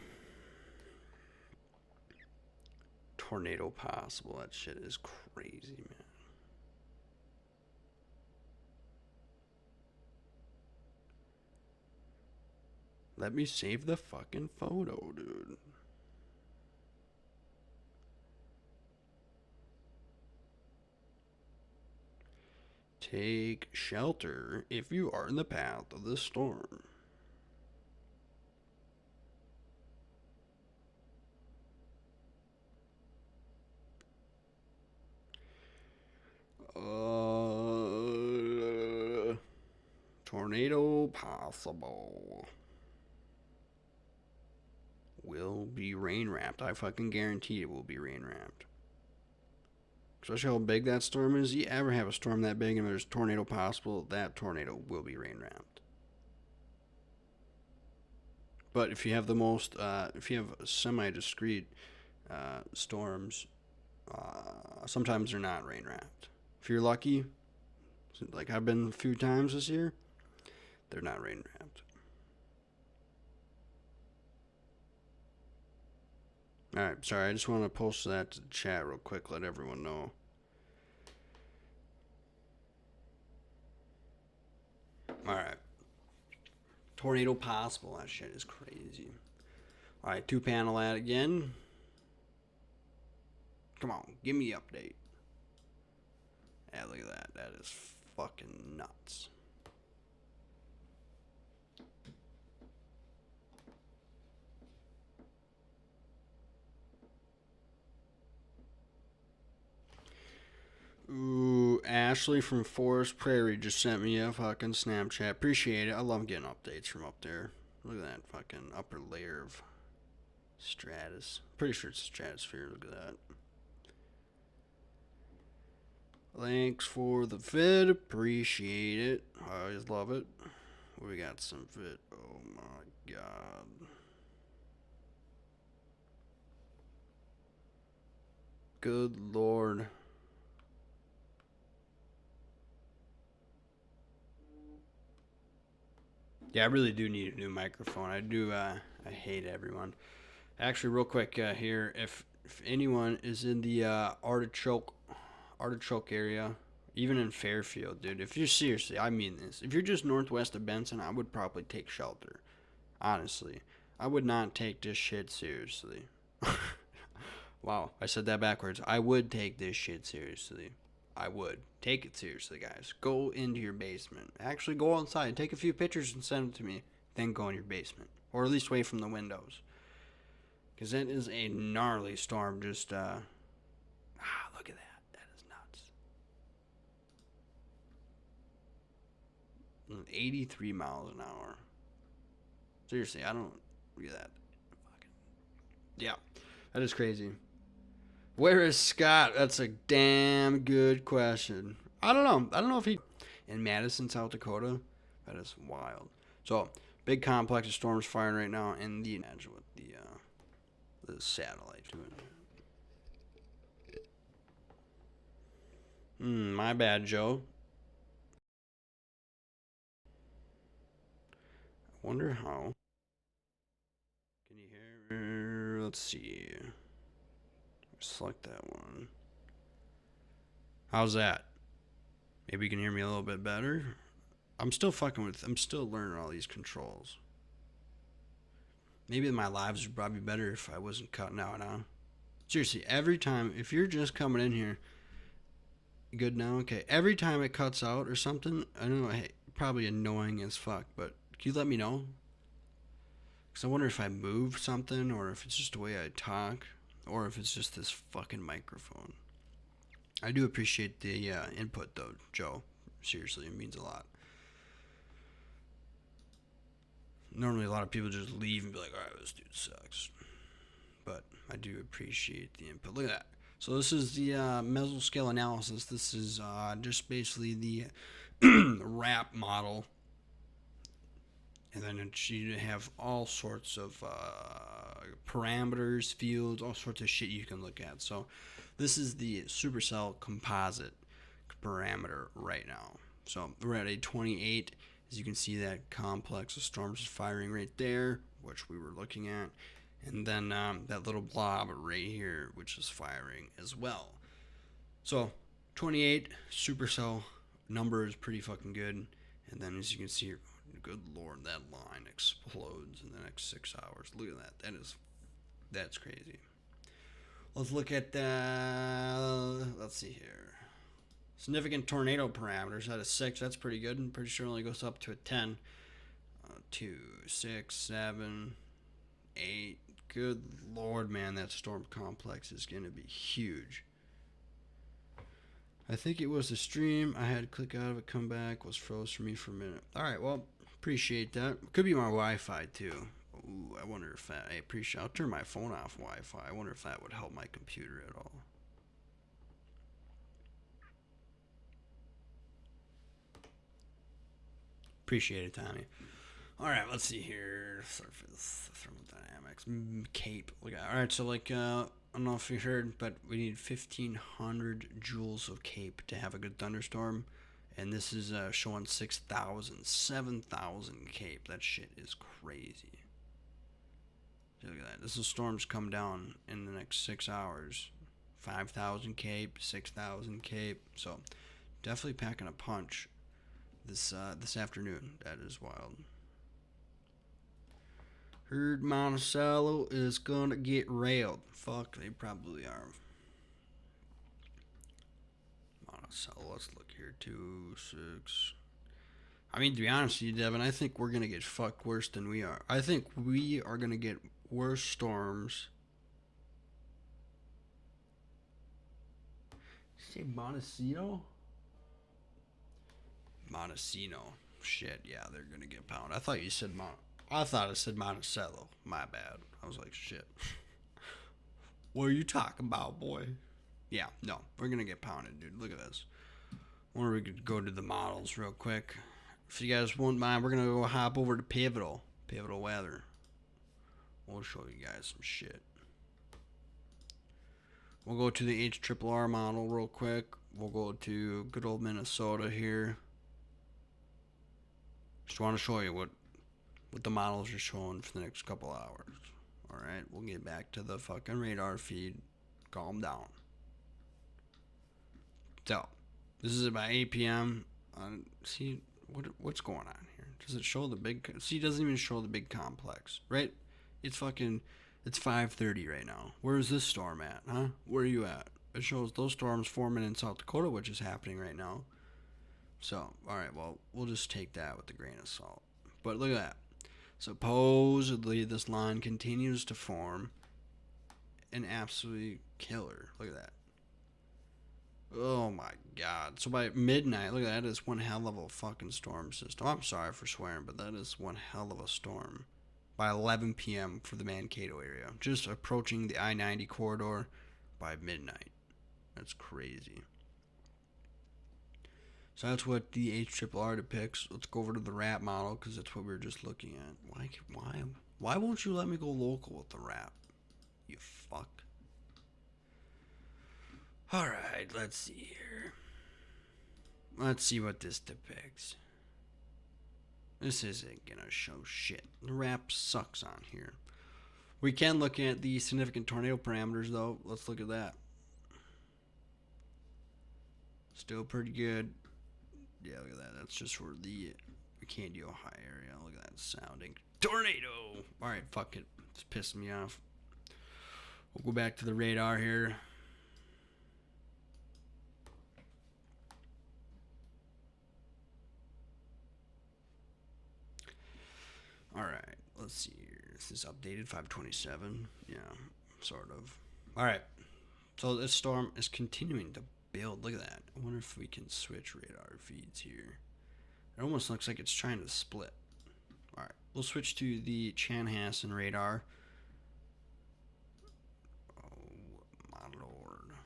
A: Tornado possible. That shit is crazy, man. Let me save the fucking photo, dude. Take shelter if you are in the path of the storm. Tornado possible. Will be rain wrapped. I fucking guarantee it will be rain wrapped. Especially how big that storm is. You ever have a storm that big and there's tornado possible, that tornado will be rain wrapped. But if you have if you have semi-discrete storms, sometimes they're not rain wrapped. If you're lucky, like I've been a few times this year, they're not rain wrapped. Alright, sorry, I just want to post that to the chat real quick, let everyone know. Alright. Tornado possible, that shit is crazy. Alright, 2-panel ad again. Come on, give me the update. Yeah, look at that. That is fucking nuts. Ooh, Ashley from Forest Prairie just sent me a fucking Snapchat. Appreciate it. I love getting updates from up there. Look at that fucking upper layer of stratus. Pretty sure it's stratosphere. Look at that. Thanks for the vid. Appreciate it. I always love it. We got some vid. Oh my god. Good lord. Yeah, I really do need a new microphone. I hate everyone. Actually, real quick here, if if anyone is in the artichoke area, even in Fairfield, dude, if you're seriously, I mean this, if you're just northwest of Benson, I would probably take shelter. Honestly, I would not take this shit seriously. Wow, I said that backwards. I would take this shit seriously. I would. Take it seriously, guys. Go into your basement. Actually, go outside. Take a few pictures and send them to me. Then go in your basement. Or at least away from the windows. Because that is a gnarly storm. Just, look at that. That is nuts. 83 miles an hour. Seriously, I don't. Look at that. Fucking. Yeah, that is crazy. Where is Scott? That's a damn good question. I don't know. I don't know if he in Madison, South Dakota. That is wild. So big complex of storms firing right now, and the imagine what the satellite doing. My bad, Joe. I wonder how. Can you hear? Let's see. Select that one. How's that? Maybe you can hear me a little bit better. I'm still learning all these controls. Maybe my lives would probably be better if I wasn't cutting out now. Seriously, every time, if you're just coming in here, good now? Okay. Every time it cuts out or something, I know, hey, probably annoying as fuck, but can you let me know? Because I wonder if I move something or if it's just the way I talk or if it's just this fucking microphone. I do appreciate the input though, Joe. Seriously, it means a lot. Normally, a lot of people just leave and be like, alright, this dude sucks. But I do appreciate the input. Look at that. So, this is the mesoscale analysis. This is just basically the wrap model. And then you have all sorts of parameters, fields, all sorts of shit you can look at. So, this is the supercell composite parameter right now. So, we're at a 28. As you can see, that complex of storms is firing right there, which we were looking at. And then that little blob right here, which is firing as well. So 28 supercell number is pretty fucking good. And then as you can see here, good lord, that line explodes in the next 6 hours. Look at that. That's crazy. Let's look at let's see here. Significant tornado parameters at a 6. That's pretty good. I'm pretty sure it only goes up to a 10. 2, 6, 7, 8. Good lord, man, that storm complex is going to be huge. I think it was the stream. I had to click out of it, come back, was froze for me for a minute. Alright, well, appreciate that. Could be my Wi-Fi too. Ooh, I wonder if that, I'll turn my phone off Wi-Fi. I wonder if that would help my computer at all. Appreciate it, Tommy. All right, let's see here. Surface thermodynamics, CAPE. Look at. All right, so like I don't know if you heard, but we need 1,500 joules of CAPE to have a good thunderstorm, and this is showing 6,000, 7,000 CAPE. That shit is crazy. Look at that. This is storms come down in the next 6 hours. 5,000 CAPE, 6,000 CAPE. So definitely packing a punch this afternoon. That is wild. Heard Monticello is gonna get railed. Fuck, they probably are. Monticello, let's look here. 2, 6. I mean, to be honest with you, Devin, I think we're gonna get fucked worse than we are. I think we are gonna get worse storms. Did you say Montecito? Montecito. Shit, yeah, they're gonna get pounded. I thought you said I thought it said Monticello. My bad. I was like, shit. What are you talking about, boy? Yeah, no, we're gonna get pounded, dude. Look at this. I wonder if we could go to the models real quick. If you guys won't mind, we're gonna go hop over to Pivotal Weather. We'll show you guys some shit. We'll go to the HRRR model real quick. We'll go to good old Minnesota here. Just want to show you what the models are showing for the next couple hours. Alright, we'll get back to the fucking radar feed. Calm down. So, this is about 8 p.m. See, what's going on here? Does it show the big... See, it doesn't even show the big complex, right? It's 5:30 right now. Where is this storm at, huh? Where are you at? It shows those storms forming in South Dakota, which is happening right now. So, alright, well, we'll just take that with a grain of salt. But look at that. Supposedly, this line continues to form an absolutely killer. Look at that. Oh my god. So by midnight, look at that, is one hell of a fucking storm system. I'm sorry for swearing, but that is one hell of a storm. By 11 p.m. for the Mankato area. Just approaching the I-90 corridor by midnight. That's crazy. So that's what the HRRR depicts. Let's go over to the RAP model, because that's what we were just looking at. Why won't you let me go local with the RAP? You fuck. Alright, let's see here. Let's see what this depicts. This isn't gonna show shit. The RAP sucks on here. We can look at the significant tornado parameters, though. Let's look at that. Still pretty good. Yeah, look at that. That's just for the Candy, Ohio area. Look at that sounding. Tornado! Alright, fuck it. It's pissing me off. We'll go back to the radar here. Alright, let's see here. This is updated 527. Yeah, sort of. Alright, so this storm is continuing to build. Look at that. I wonder if we can switch radar feeds here. It almost looks like it's trying to split. Alright, we'll switch to the Chanhassen radar. Oh, my lord.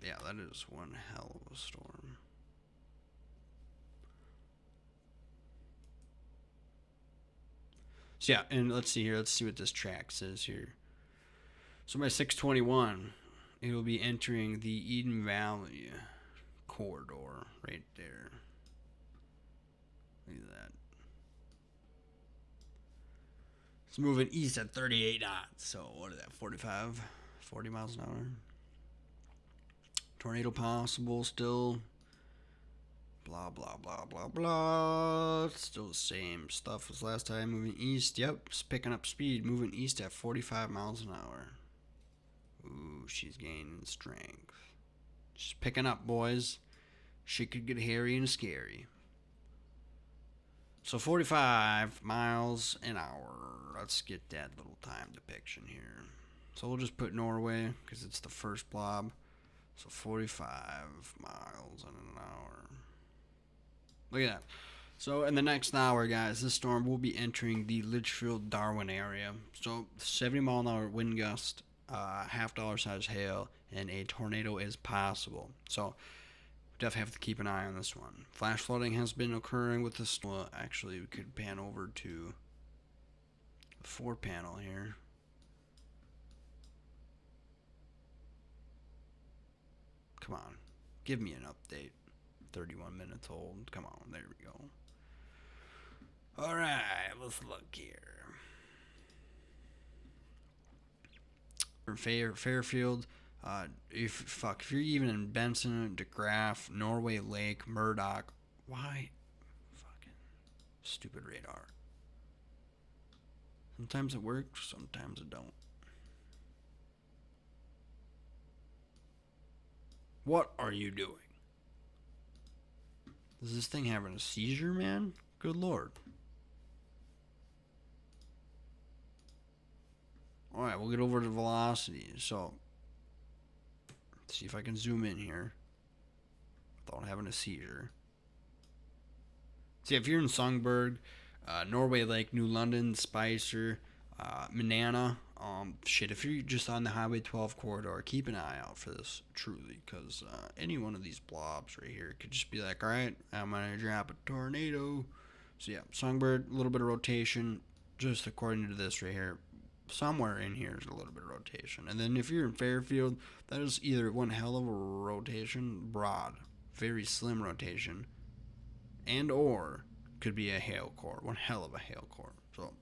A: Yeah, that is one hell of a storm. So yeah, and let's see here. Let's see what this track says here. So by 621, it will be entering the Eden Valley corridor right there. Look at that. It's moving east at 38 knots. So what is that, 40 miles an hour? Tornado possible still. Blah, blah, blah, blah, blah. It's still the same stuff as last time. Moving east. Yep, it's picking up speed. Moving east at 45 miles an hour. Ooh, she's gaining strength. She's picking up, boys. She could get hairy and scary. So 45 miles an hour. Let's get that little time depiction here. So we'll just put Norway because it's the first blob. So 45 miles an hour. Look at that. So in the next hour, guys, this storm will be entering the Litchfield, Darwin area. So 70 mile an hour wind gust, half dollar size hail, and a tornado is possible. So definitely have to keep an eye on this one. Flash flooding has been occurring with this. Well, actually, we could pan over to the 4 panel here. Come on, give me an update. 31 minutes old. Come on, there we go. Alright, let's look here. Fairfield, if you're even in Benson, DeGraff, Norway Lake, Murdoch, why? Fucking stupid radar. Sometimes it works, sometimes it don't. What are you doing? Is this thing having a seizure, man? Good lord. Alright, we'll get over to velocity. So, let's see if I can zoom in here without having a seizure. See, if you're in Songberg, Norway Lake, New London, Spicer, Manana, if you're just on the Highway 12 corridor, keep an eye out for this, truly, because any one of these blobs right here could just be like, alright, I'm going to drop a tornado. So yeah, Songbird, a little bit of rotation, just according to this right here. Somewhere in here is a little bit of rotation. And then if you're in Fairfield, that is either one hell of a rotation, broad, very slim rotation, and or could be a hail core, one hell of a hail core. So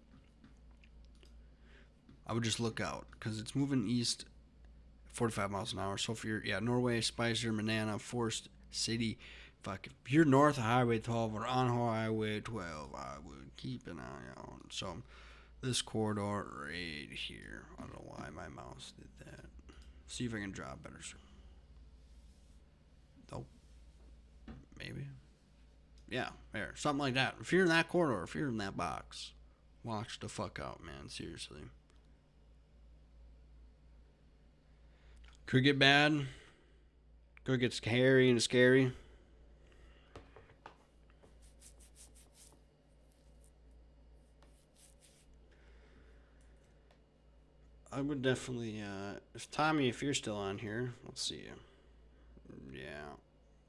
A: I would just look out, because it's moving east 45 miles an hour. So if you're, Norway, Spicer, Manana, Forest City, fuck, if you're north of Highway 12 or on Highway 12, I would keep an eye out. So this corridor right here. I don't know why my mouse did that. See if I can draw better. Nope. Maybe. Yeah, there. Something like that. If you're in that corridor, if you're in that box, watch the fuck out, man. Seriously. Could get bad. Could get hairy and scary. I would definitely, if Tommy, if you're still on here, let's see. Yeah.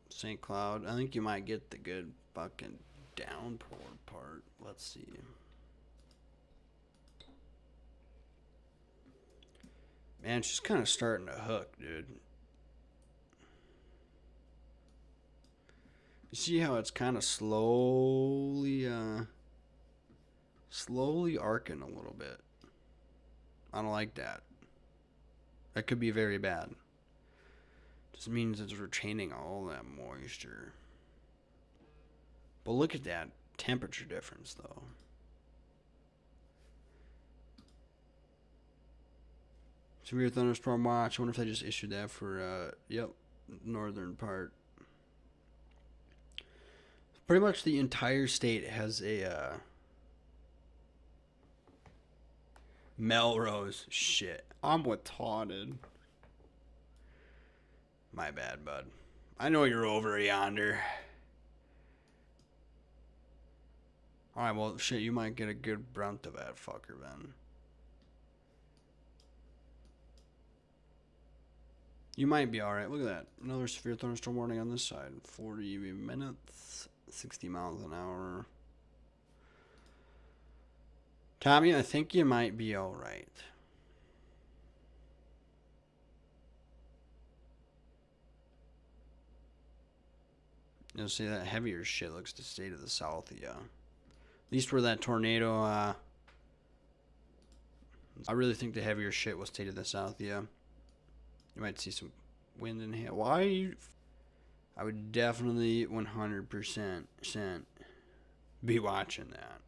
A: St. Cloud. I think you might get the good fucking downpour part. Let's see. Man, she's kind of starting to hook, dude. You see how it's kind of slowly arcing a little bit. I don't like that. That could be very bad. Just means it's retaining all that moisture. But look at that temperature difference, though. Severe thunderstorm watch. I wonder if they just issued that for, northern part. Pretty much the entire state has a, Melrose. Shit. I'm retarded. My bad, bud. I know you're over yonder. Alright, well, shit, you might get a good brunt of that fucker, then. You might be alright. Look at that. Another severe thunderstorm warning on this side. 40 minutes, 60 miles an hour. Tommy, I think you might be alright. You'll see that heavier shit looks to stay to the south of you. At least where that tornado, I really think the heavier shit will stay to the south of you. You might see some wind and hail. Why are you... I would definitely 100% be watching that.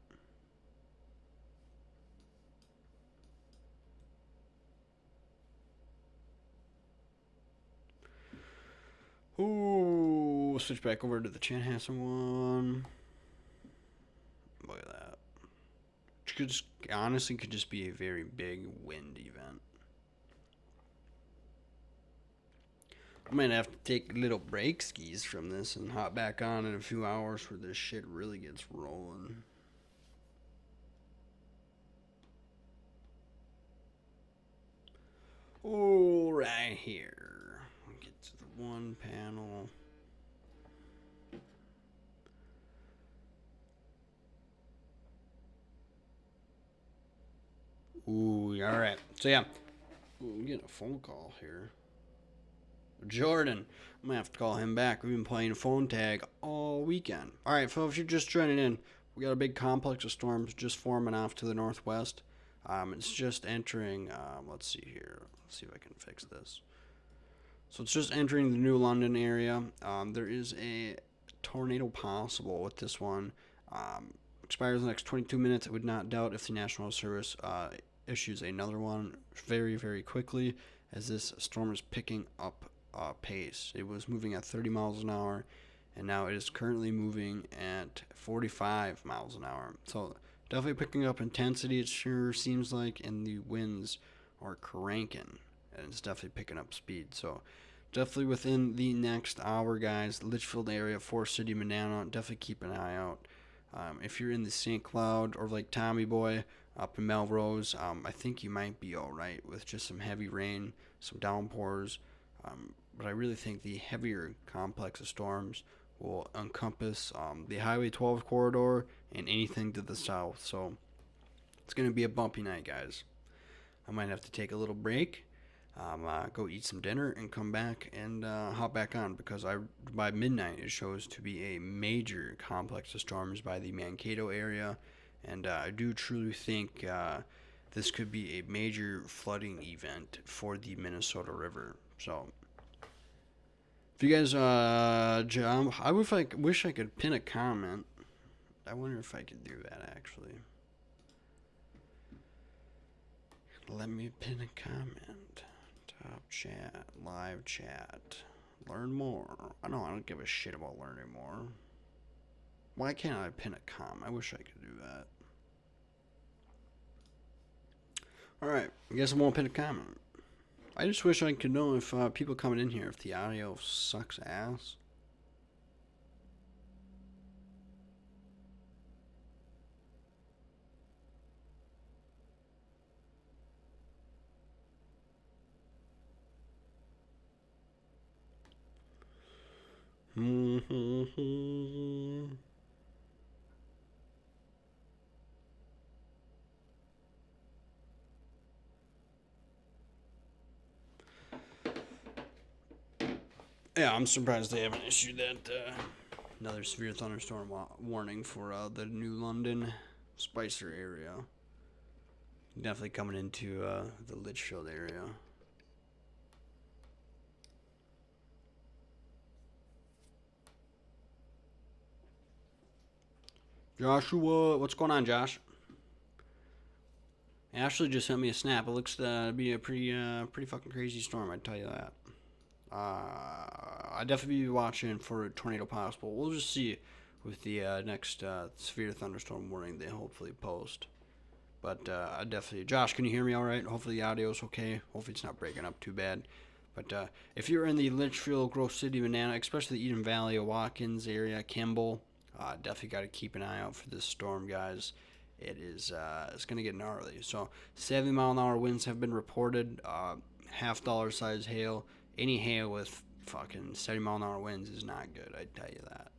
A: Ooh, we'll switch back over to the Chanhassen one. Look at that. Honestly could just be a very big wind event. I might have to take little break skis from this and hop back on in a few hours where this shit really gets rolling. Oh, right here. Get to the one panel. Ooh, all right. So yeah, I'm getting a phone call here. Jordan, I'm gonna have to call him back. We've been playing phone tag all weekend. All right, folks, if you're just joining in, we got a big complex of storms just forming off to the northwest. It's just entering. Let's see here. Let's see if I can fix this. So it's just entering the New London area. There is a tornado possible with this one. Expires in the next 22 minutes. I would not doubt if the National Service issues another one very, very quickly, as this storm is picking up pace. It was moving at 30 miles an hour, and now it is currently moving at 45 miles an hour. So definitely picking up intensity, it sure seems like, and the winds are cranking, and it's definitely picking up speed. So definitely within the next hour, guys, Litchfield area, Forest City, Manana, definitely keep an eye out. If you're in the St. Cloud or like Tommy Boy up in Melrose, I think you might be alright with just some heavy rain, some downpours. But I really think the heavier complex of storms will encompass the Highway 12 corridor and anything to the south. So it's going to be a bumpy night, guys. I might have to take a little break, go eat some dinner, and come back and hop back on, because by midnight it shows to be a major complex of storms by the Mankato area. And I do truly think this could be a major flooding event for the Minnesota River. So, if you guys, John, wish I could pin a comment. I wonder if I could do that actually. Let me pin a comment. Top chat, live chat. Learn more. I don't give a shit about learning more. Why can't I pin a comment? I wish I could do that. Alright, I guess I won't pin a comment. I just wish I could know if people coming in here, if the audio sucks ass. Yeah, I'm surprised they haven't issued that another severe thunderstorm warning for the New London, Spicer area. Definitely coming into the Litchfield area. Joshua, what's going on, Josh? Ashley just sent me a snap. It looks to be a pretty fucking crazy storm. I'd tell you that. I'd definitely be watching for a tornado possible. We'll just see with the next severe thunderstorm warning they hopefully post. But I definitely, Josh, can you hear me all right? Hopefully the audio's okay. Hopefully it's not breaking up too bad. But if you're in the Litchfield, Grove City, Banana, especially the Eden Valley, Watkins area, Kimball, definitely got to keep an eye out for this storm, guys. It's gonna get gnarly. So 70-mile-an-hour winds have been reported. $half size hail. Any hail with fucking 70-mile-an-hour winds is not good. I tell you that.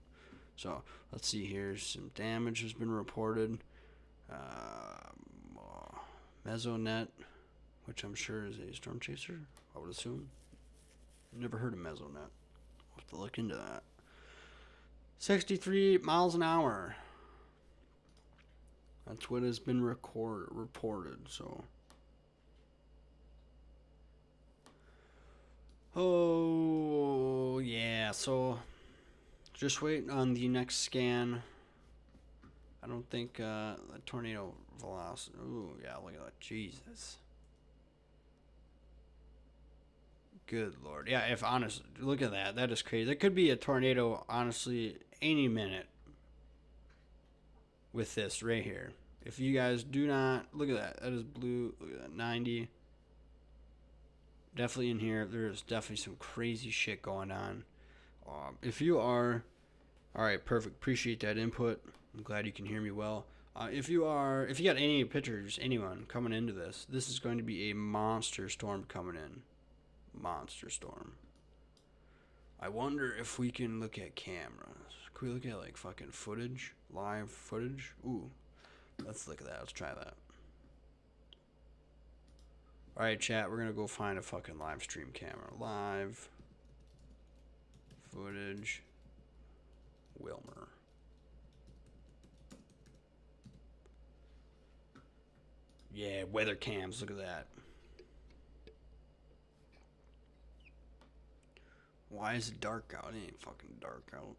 A: So let's see here. Some damage has been reported. Mesonet, which I'm sure is a storm chaser, I would assume. Never heard of Mesonet. I'll have to look into that. 63 miles an hour. That's what has been reported, so. Oh, yeah, so just wait on the next scan. I don't think the tornado velocity. Ooh, yeah, look at that. Jesus. Good Lord. Yeah, if honest, look at that. That is crazy. There could be a tornado, honestly, any minute with this right here. If you guys do not, look at that. That is blue. Look at that. 90. Definitely in here. There's definitely some crazy shit going on. If you are, all right, perfect. Appreciate that input. I'm glad you can hear me well. If you got any pictures, anyone coming into this is going to be a monster storm coming in. Monster storm. I wonder if we can look at cameras. Can we look at like fucking footage? Live footage? Ooh. Let's look at that. Let's try that. Alright, chat. We're going to go find a fucking live stream camera. Live footage. Wilmer. Yeah, weather cams. Look at that. Why is it dark out? It ain't fucking dark out.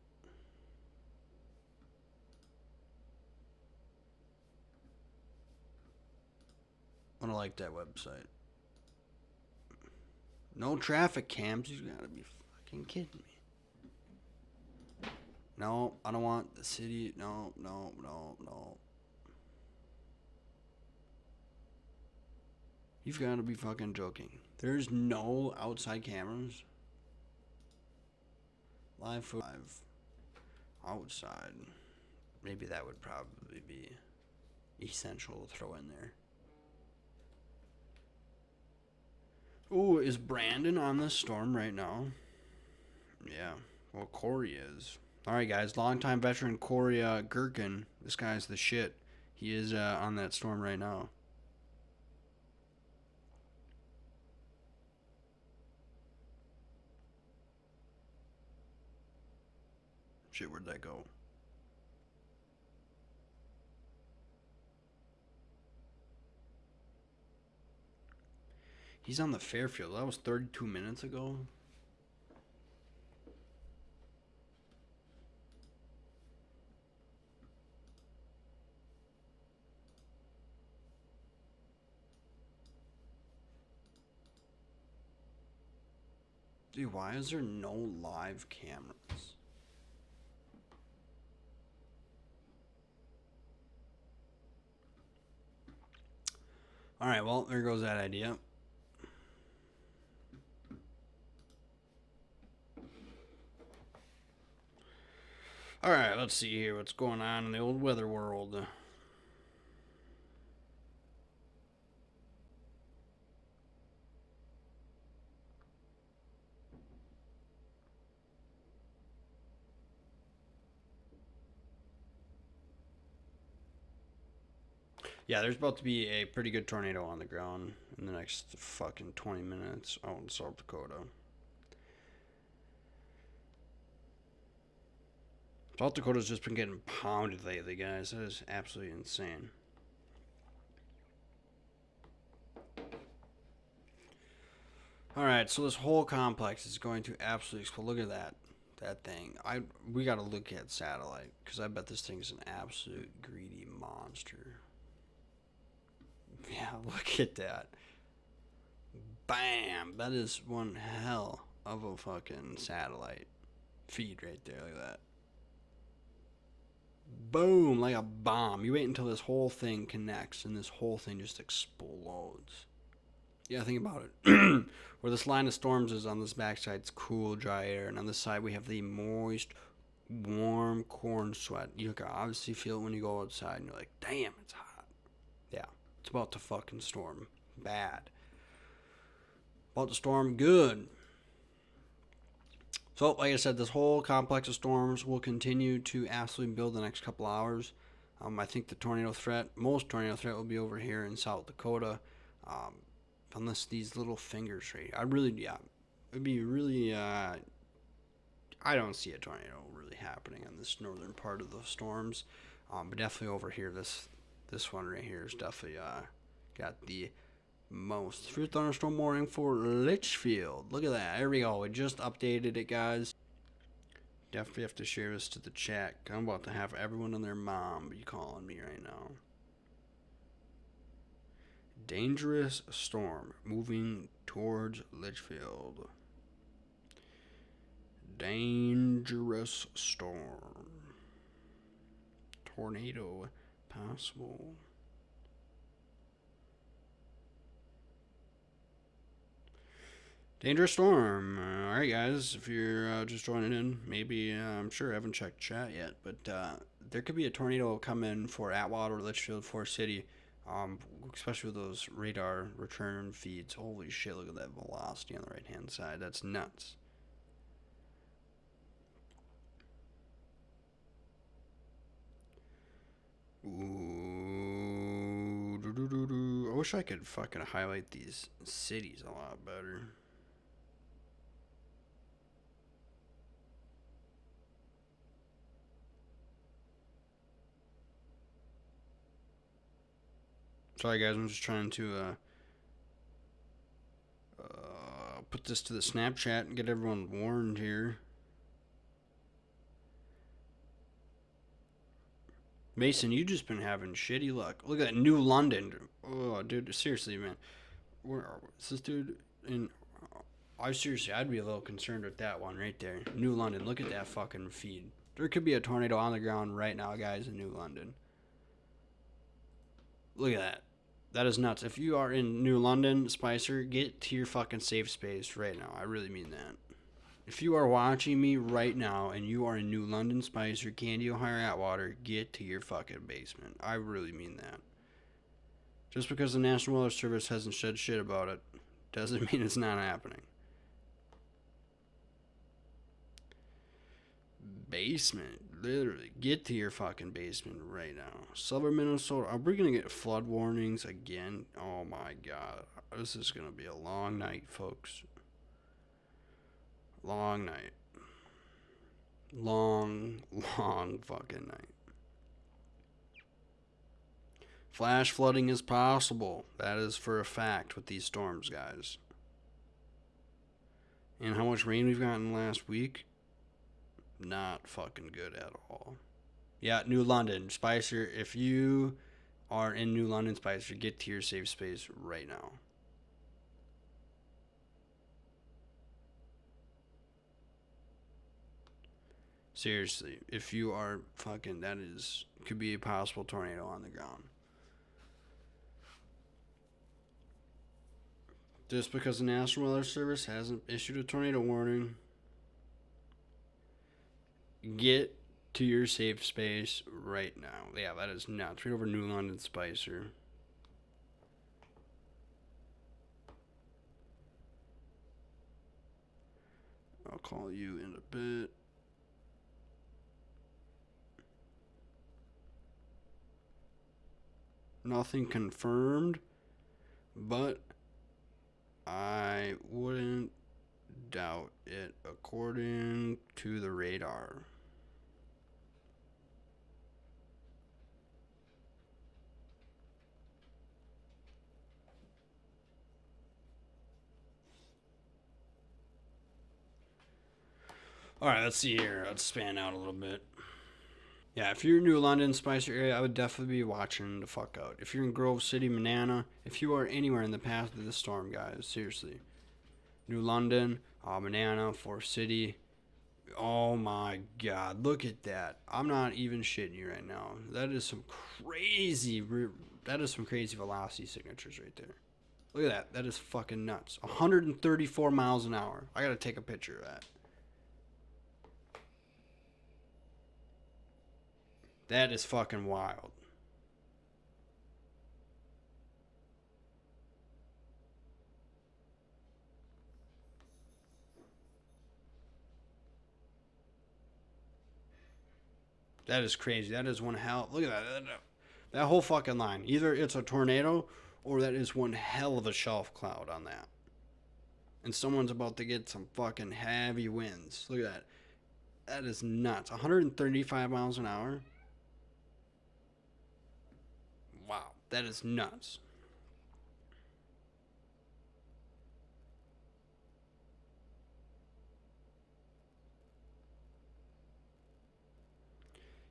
A: I don't like that website. No traffic cams. You gotta be fucking kidding me. No, I don't want the city. No. You've got to be fucking joking. There's no outside cameras. Live outside. Maybe that would probably be essential to throw in there. Ooh, is Brandon on this storm right now? Yeah. Well, Corey is. Alright, guys. Longtime veteran Corey Gherkin. This guy's the shit. He is on that storm right now. Shit, where'd that go? He's on the Fairfield. That was 32 minutes ago. Dude, why is there no live cameras? Alright, well, there goes that idea. Alright, let's see here what's going on in the old weather world. Yeah, there's about to be a pretty good tornado on the ground in the next fucking 20 minutes out in South Dakota. South Dakota's just been getting pounded lately, guys. That is absolutely insane. Alright, so this whole complex is going to absolutely explode. Look at that thing. We gotta look at satellite, because I bet this thing's an absolute greedy monster. Yeah, look at that. Bam! That is one hell of a fucking satellite feed right there. Look at that. Boom! Like a bomb. You wait until this whole thing connects and this whole thing just explodes. Yeah, think about it. Where this line of storms is on this backside, it's cool, dry air, and on this side we have the moist, warm corn sweat. You can obviously feel it when you go outside and you're like, damn, it's hot. Yeah, it's about to fucking storm. Bad. About to storm good. So, like I said, this whole complex of storms will continue to absolutely build the next couple hours. I think the most tornado threat will be over here in South Dakota. Unless these little fingers right here. It'd be really, I don't see a tornado really happening on this northern part of the storms. But definitely over here, this one right here is definitely, got the most. Severe thunderstorm warning for Litchfield. Look at that. There we go. We just updated it, guys. Definitely have to share this to the chat. I'm about to have everyone and their mom be calling me right now. Dangerous storm moving towards Litchfield. Dangerous storm. Tornado possible. Dangerous storm. Alright, guys, if you're just joining in, maybe, I'm sure I haven't checked chat yet, but there could be a tornado coming for Atwater, Litchfield, Forest City, especially with those radar return feeds. Holy shit, look at that velocity on the right hand side. That's nuts. Ooh, I wish I could fucking highlight these cities a lot better. Sorry, guys, I'm just trying to put this to the Snapchat and get everyone warned here. Mason, you just been having shitty luck. Look at that, New London. Oh, dude, seriously, man. Is this dude in? I'd be a little concerned with that one right there. New London, look at that fucking feed. There could be a tornado on the ground right now, guys, in New London. Look at that. That is nuts. If you are in New London, Spicer, get to your fucking safe space right now. I really mean that. If you are watching me right now and you are in New London, Spicer, Candy, Ohio, Atwater, get to your fucking basement. I really mean that. Just because the National Weather Service hasn't said shit about it doesn't mean it's not happening. Basement. Literally. Get to your fucking basement right now. Southern Minnesota. Are we going to get flood warnings again? Oh my god. This is going to be a long night, folks. Long night. Long fucking night. Flash flooding is possible. That is for a fact with these storms, guys. And how much rain we've gotten last week? Not fucking good at all. Yeah, New London. Spicer, if you are in New London, Spicer, get to your safe space right now. Seriously, if you are fucking, that is, could be a possible tornado on the ground. Just because the National Weather Service hasn't issued a tornado warning, get to your safe space right now. Yeah, that is nuts. Right over New London, Spicer. I'll call you in a bit. Nothing confirmed, but I wouldn't doubt it according to the radar. All right, let's see here. Let's span out a little bit. Yeah, if you're in New London, Spicer area, I would definitely be watching the fuck out. If you're in Grove City, Manana, if you are anywhere in the path of the storm, guys, seriously. New London, Manana, Forest City. Oh my god, look at that. I'm not even shitting you right now. That is some crazy velocity signatures right there. Look at that. That is fucking nuts. 134 miles an hour. I gotta take a picture of that. That is fucking wild. That is crazy. That is one hell. Look at that. That whole fucking line. Either it's a tornado or that is one hell of a shelf cloud on that. And someone's about to get some fucking heavy winds. Look at that. That is nuts. 135 miles an hour. Wow. That is nuts.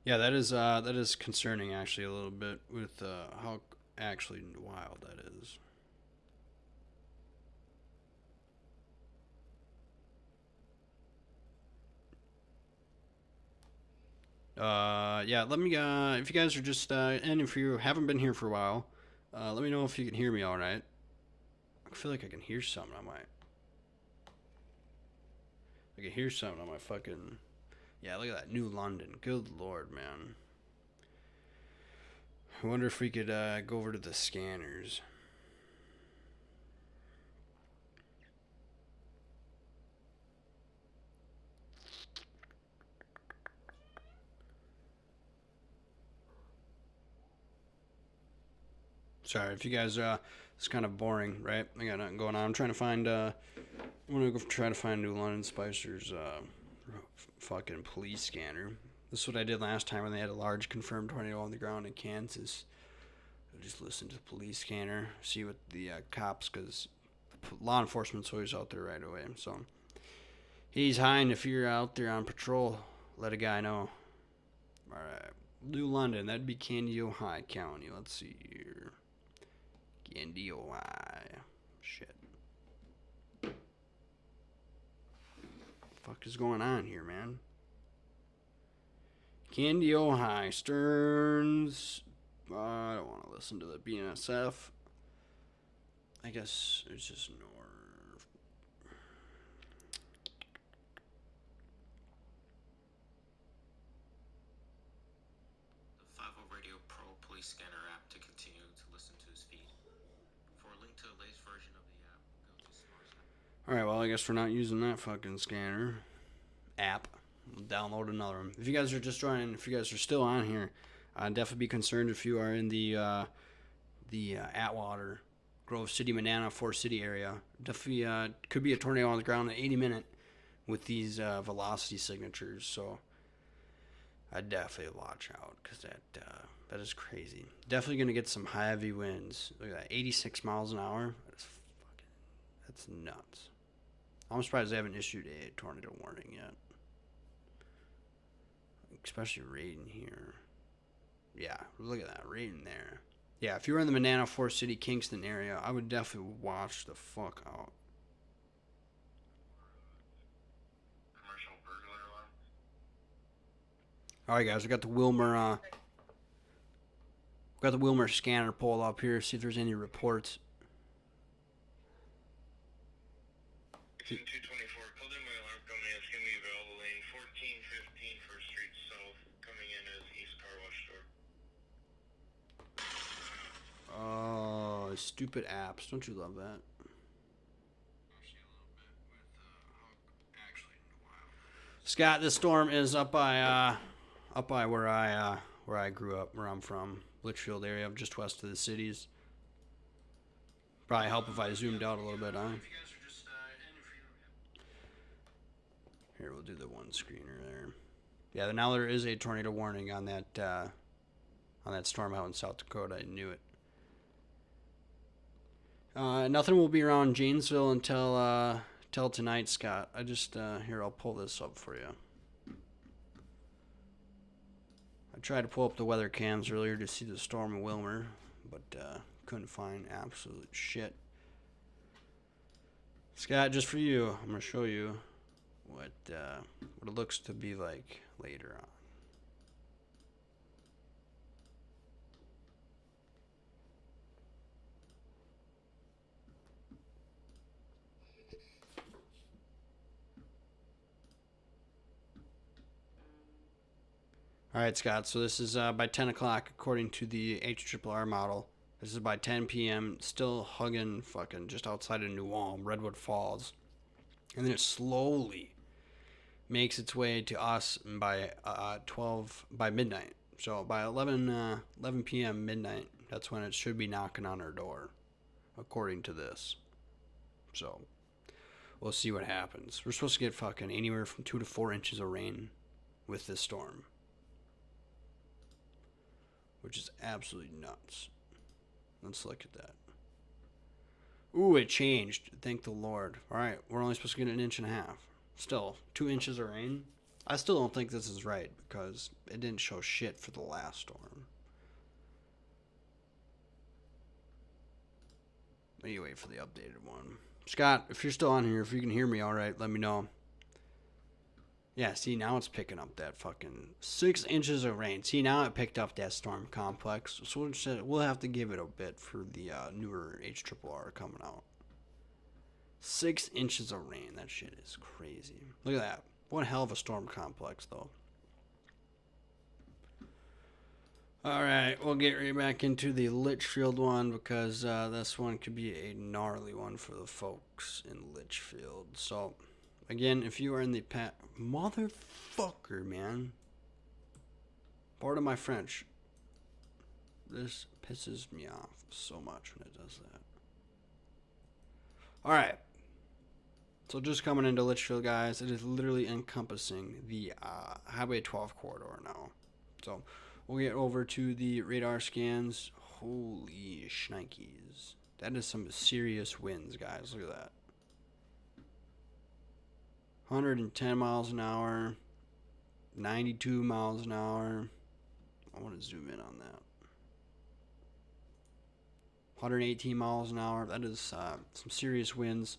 A: Yeah, that is concerning actually a little bit with how actually wild that is. Yeah, let me, if you guys are just, and if you haven't been here for a while, let me know if you can hear me all right. I feel like I can hear something on my, I can hear something on my fucking, yeah, look at that, New London. Good lord, man. I wonder if we could, go over to the scanners. Sorry if you guys, it's kind of boring, right? I got nothing going on. I'm trying to find, I'm gonna go try to find New London Spicer's, fucking police scanner. This is what I did last time when they had a large confirmed tornado on the ground in Kansas. I just listen to the police scanner, see what the cops, because law enforcement's always out there right away. So he's high, and if you're out there on patrol, let a guy know. All right, New London, that'd be Candy, Ohio County. Let's see here. Candy, Ohio. Shit. Fuck is going on here, man? Candy, Ohio. Stearns. I don't want to listen to the BNSF. I guess it's just north.
B: The 50 Radio Pro Police Scanner app to continue to listen to his feed. For a link to the latest version of the app, go to Smart.
A: Alright, well, I guess we're not using that fucking scanner app. We'll download another one. If you guys are just joining, if you guys are still on here, I'd definitely be concerned if you are in the Atwater, Grove City, Manana, Forest City area. Definitely could be a tornado on the ground at 80 minute with these velocity signatures. So I'd definitely watch out because that is crazy. Definitely gonna get some heavy winds. Look at that, 86 miles an hour. That's nuts. I'm surprised they haven't issued a tornado warning yet. Especially right in here. Yeah, look at that, right in there. Yeah, if you were in the Manana, Forest City, Kingston area, I would definitely watch the fuck out.
B: Commercial burglar alarm.
A: All right, guys, we got the Wilmer scanner pulled up here. See if there's any reports.
B: 224, called in my alarm company. It's going to be available lane 1415 First Street South, coming in as East Car Wash Store.
A: Oh, stupid apps. Don't you love that? Scott, this storm is up by where I grew up, where I'm from, Litchfield area, just west of the cities. Probably help if I zoomed out a little bit, huh? Here, we'll do the one screener there. Yeah, now there is a tornado warning on that storm out in South Dakota. I knew it. Nothing will be around Janesville until tonight, Scott. I just here, I'll pull this up for you. I tried to pull up the weather cams earlier to see the storm in Wilmer, but couldn't find absolute shit. Scott, just for you, I'm gonna show you what it looks to be like later on. All right, Scott. So this is by 10 o'clock according to the HRRR model. This is by 10 p.m. Still hugging fucking just outside of New Ulm, Redwood Falls, and then it slowly makes its way to us by 12 by midnight. So by 11 p.m. midnight, that's when it should be knocking on our door, according to this. So we'll see what happens. We're supposed to get fucking anywhere from 2 to 4 inches of rain with this storm, which is absolutely nuts. Let's look at that. Ooh, it changed. Thank the Lord. All right, we're only supposed to get 1.5 inches. Still, 2 inches of rain. I still don't think this is right because it didn't show shit for the last storm. Anyway, for the updated one. Scott, if you're still on here, if you can hear me all right, let me know. Yeah, see, now it's picking up that fucking 6 inches of rain. See, now it picked up that storm complex. So we'll have to give it a bit for the newer HRRR coming out. 6 inches of rain. That shit is crazy. Look at that. One hell of a storm complex, though. All right, we'll get right back into the Litchfield one because this one could be a gnarly one for the folks in Litchfield. So, again, if you are in the motherfucker, man. Pardon my French. This pisses me off so much when it does that. All right. So just coming into Litchfield, guys, it is literally encompassing the Highway 12 corridor now. So we'll get over to the radar scans. Holy shnikes. That is some serious winds, guys. Look at that. 110 miles an hour. 92 miles an hour. I want to zoom in on that. 118 miles an hour. That is some serious winds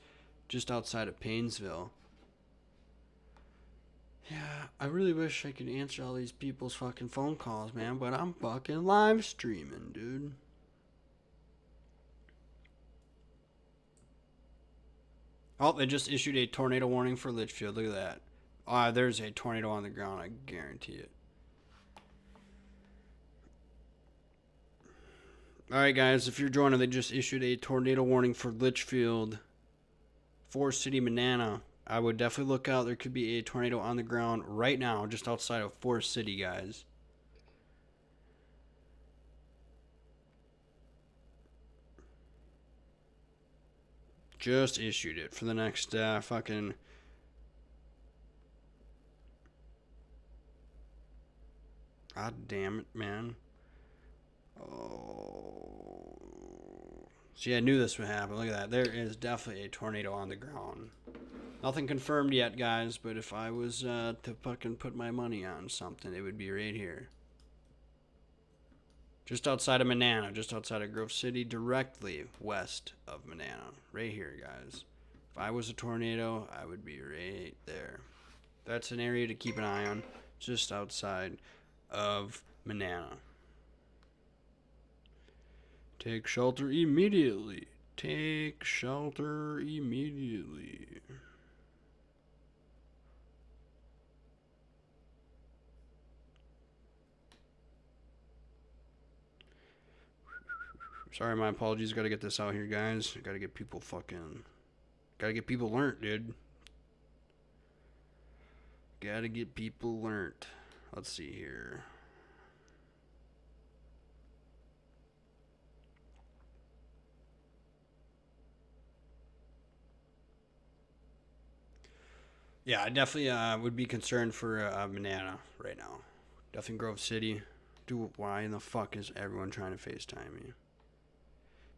A: just outside of Paynesville. Yeah, I really wish I could answer all these people's fucking phone calls, man, but I'm fucking live streaming, dude. Oh, they just issued a tornado warning for Litchfield. Look at that. There's a tornado on the ground. I guarantee it. Alright, guys, if you're joining, they just issued a tornado warning for Litchfield, Forest City, Manana. I would definitely look out. There could be a tornado on the ground right now, just outside of Forest City, guys. Just issued it for the next fucking God damn it, man. Oh. See, I knew this would happen. Look at that. There is definitely a tornado on the ground. Nothing confirmed yet, guys, but if I was to fucking put my money on something, it would be right here. Just outside of Manana, just outside of Grove City, directly west of Manana. Right here, guys. If I was a tornado, I would be right there. That's an area to keep an eye on, just outside of Manana. Take shelter immediately. Take shelter immediately. Sorry, my apologies. Gotta get this out here, guys. Gotta get people fucking. Gotta get people learnt, dude. Gotta get people learnt. Let's see here. Yeah, I definitely would be concerned for Banana right now. Definitely Grove City. Dude, why in the fuck is everyone trying to FaceTime me?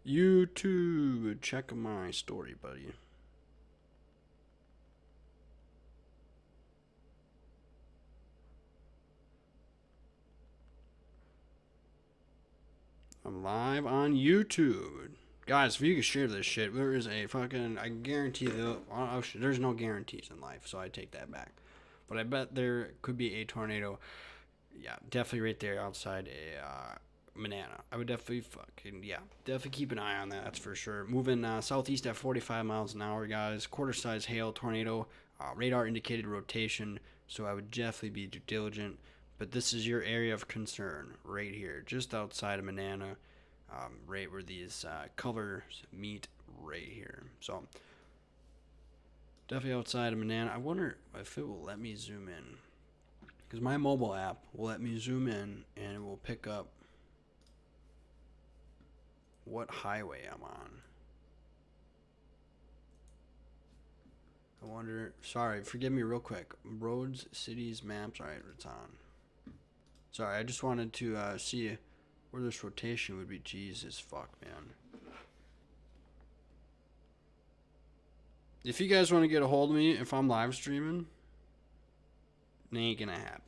A: YouTube, check my story, buddy. I'm live on YouTube. Guys, if you could share this shit, there is a fucking. I guarantee there's no guarantees in life, so I take that back. But I bet there could be a tornado. Yeah, definitely right there outside a Manana. I would definitely definitely keep an eye on that. That's for sure. Moving southeast at 45 miles an hour, guys. Quarter size hail tornado. Radar indicated rotation, so I would definitely be diligent. But this is your area of concern right here, just outside of Manana, right where these colors meet right here. So definitely outside of Manana. I wonder if it will let me zoom in, because my mobile app will let me zoom in and it will pick up what highway I'm on. I wonder. Sorry, forgive me real quick. Roads, cities, maps. All right, it's on. Sorry, I just wanted to see where this rotation would be. Jesus fuck, man. If you guys want to get a hold of me, if I'm live streaming, it ain't gonna happen.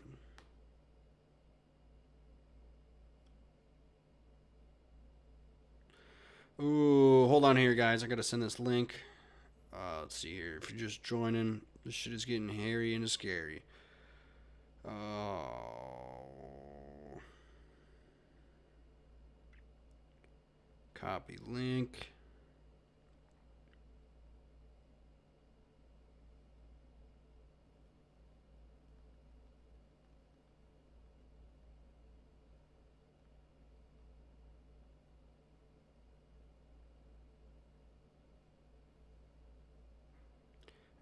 A: Ooh, hold on here, guys. I gotta send this link. Let's see here. If you're just joining, this shit is getting hairy and scary. Copy link.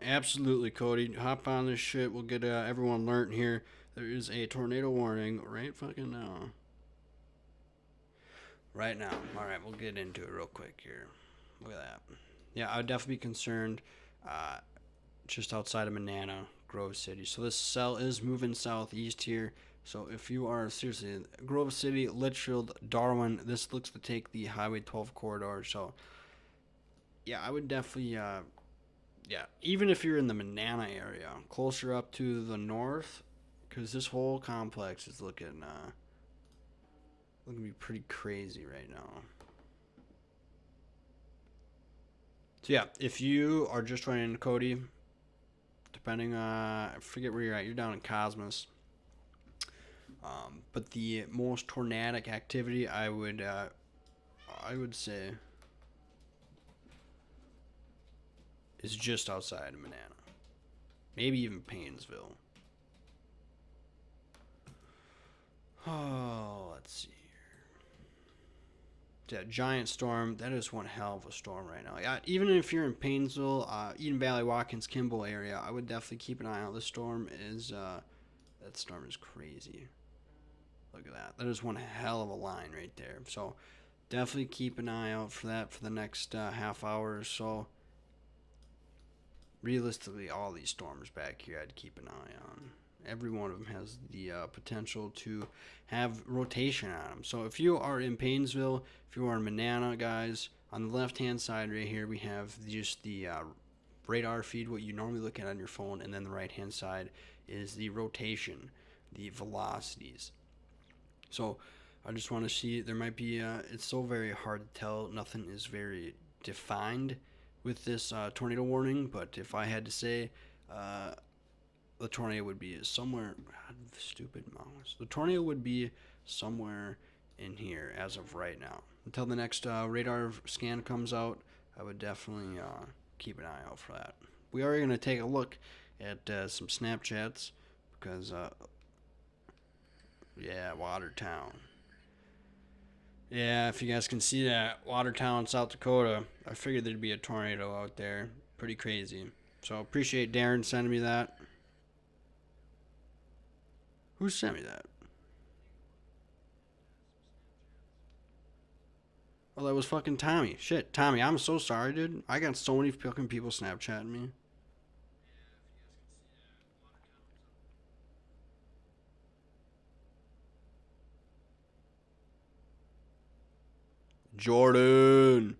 A: Absolutely, Cody. Hop on this shit. We'll get everyone learned here. There is a tornado warning right fucking now. Right now. All right, we'll get into it real quick here. Look at that. Yeah, I would definitely be concerned just outside of Manana, Grove City. So this cell is moving southeast here. So if you are seriously Grove City, Litchfield, Darwin, this looks to take the Highway 12 corridor. So yeah, I would definitely even if you're in the Manana area, closer up to the north, because this whole complex is looking to be pretty crazy right now. So yeah, if you are just running into Cody, depending I forget where you're at, you're down in Cosmos. But the most tornadic activity I would say is just outside of Manana. Maybe even Paynesville. Oh, let's see here. Yeah, giant storm. That is one hell of a storm right now. Yeah, even if you're in Paynesville, Eden Valley, Watkins, Kimball area, I would definitely keep an eye out. This storm is that storm is crazy. Look at that. That is one hell of a line right there. So definitely keep an eye out for that for the next half hour or so. Realistically, all these storms back here I'd keep an eye on. Every one of them has the potential to have rotation on them. So if you are in Paynesville, if you are in Manana, guys, on the left-hand side right here, we have just the radar feed, what you normally look at on your phone, and then the right-hand side is the rotation, the velocities. So I just want to see, there might be, it's so very hard to tell. Nothing is very defined with this tornado warning, but if I had to say, the tornado would be somewhere, stupid mouse, the tornado would be somewhere in here as of right now. Until the next radar scan comes out, I would definitely keep an eye out for that. We are going to take a look at some Snapchats because, yeah, Watertown. Yeah, if you guys can see that, Watertown, South Dakota, I figured there'd be a tornado out there. Pretty crazy. So appreciate Darren sending me that. Who sent me that? Oh, that was fucking Tommy. Shit, Tommy, I'm so sorry, dude. I got so many fucking people Snapchatting me. Jordan.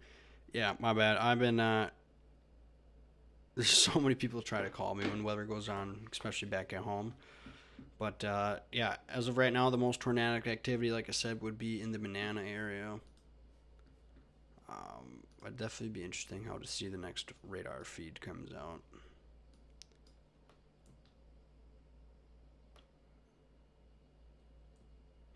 A: Yeah, my bad. I've been there's so many people try to call me when weather goes on, especially back at home. But yeah, as of right now, the most tornadic activity, like I said, would be in the Manana area. It'd definitely be interesting how to see the next radar feed comes out.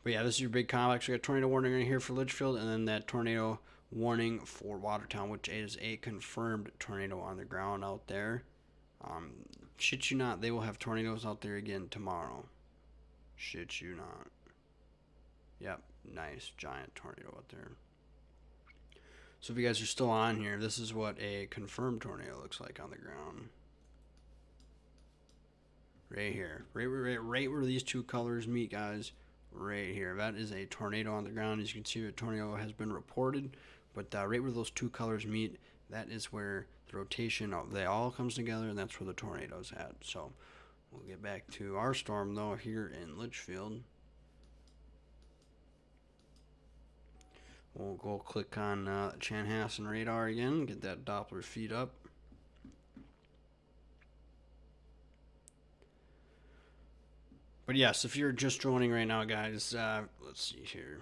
A: But yeah, this is your big complex. We got tornado warning right here for Litchfield, and then that tornado warning for Watertown, which is a confirmed tornado on the ground out there. Shit you not, they will have tornadoes out there again tomorrow. Shit you not. Yep, nice giant tornado out there. So if you guys are still on here, this is what a confirmed tornado looks like on the ground. Right here. Right where these two colors meet, guys. Right here. That is a tornado on the ground. As you can see, a tornado has been reported. But right where those two colors meet, that is where the rotation of they all comes together, and that's where the tornado's at. So we'll get back to our storm, though, here in Litchfield. We'll go click on Chanhassen radar again, get that Doppler feed up. But yes, if you're just joining right now, guys, let's see here.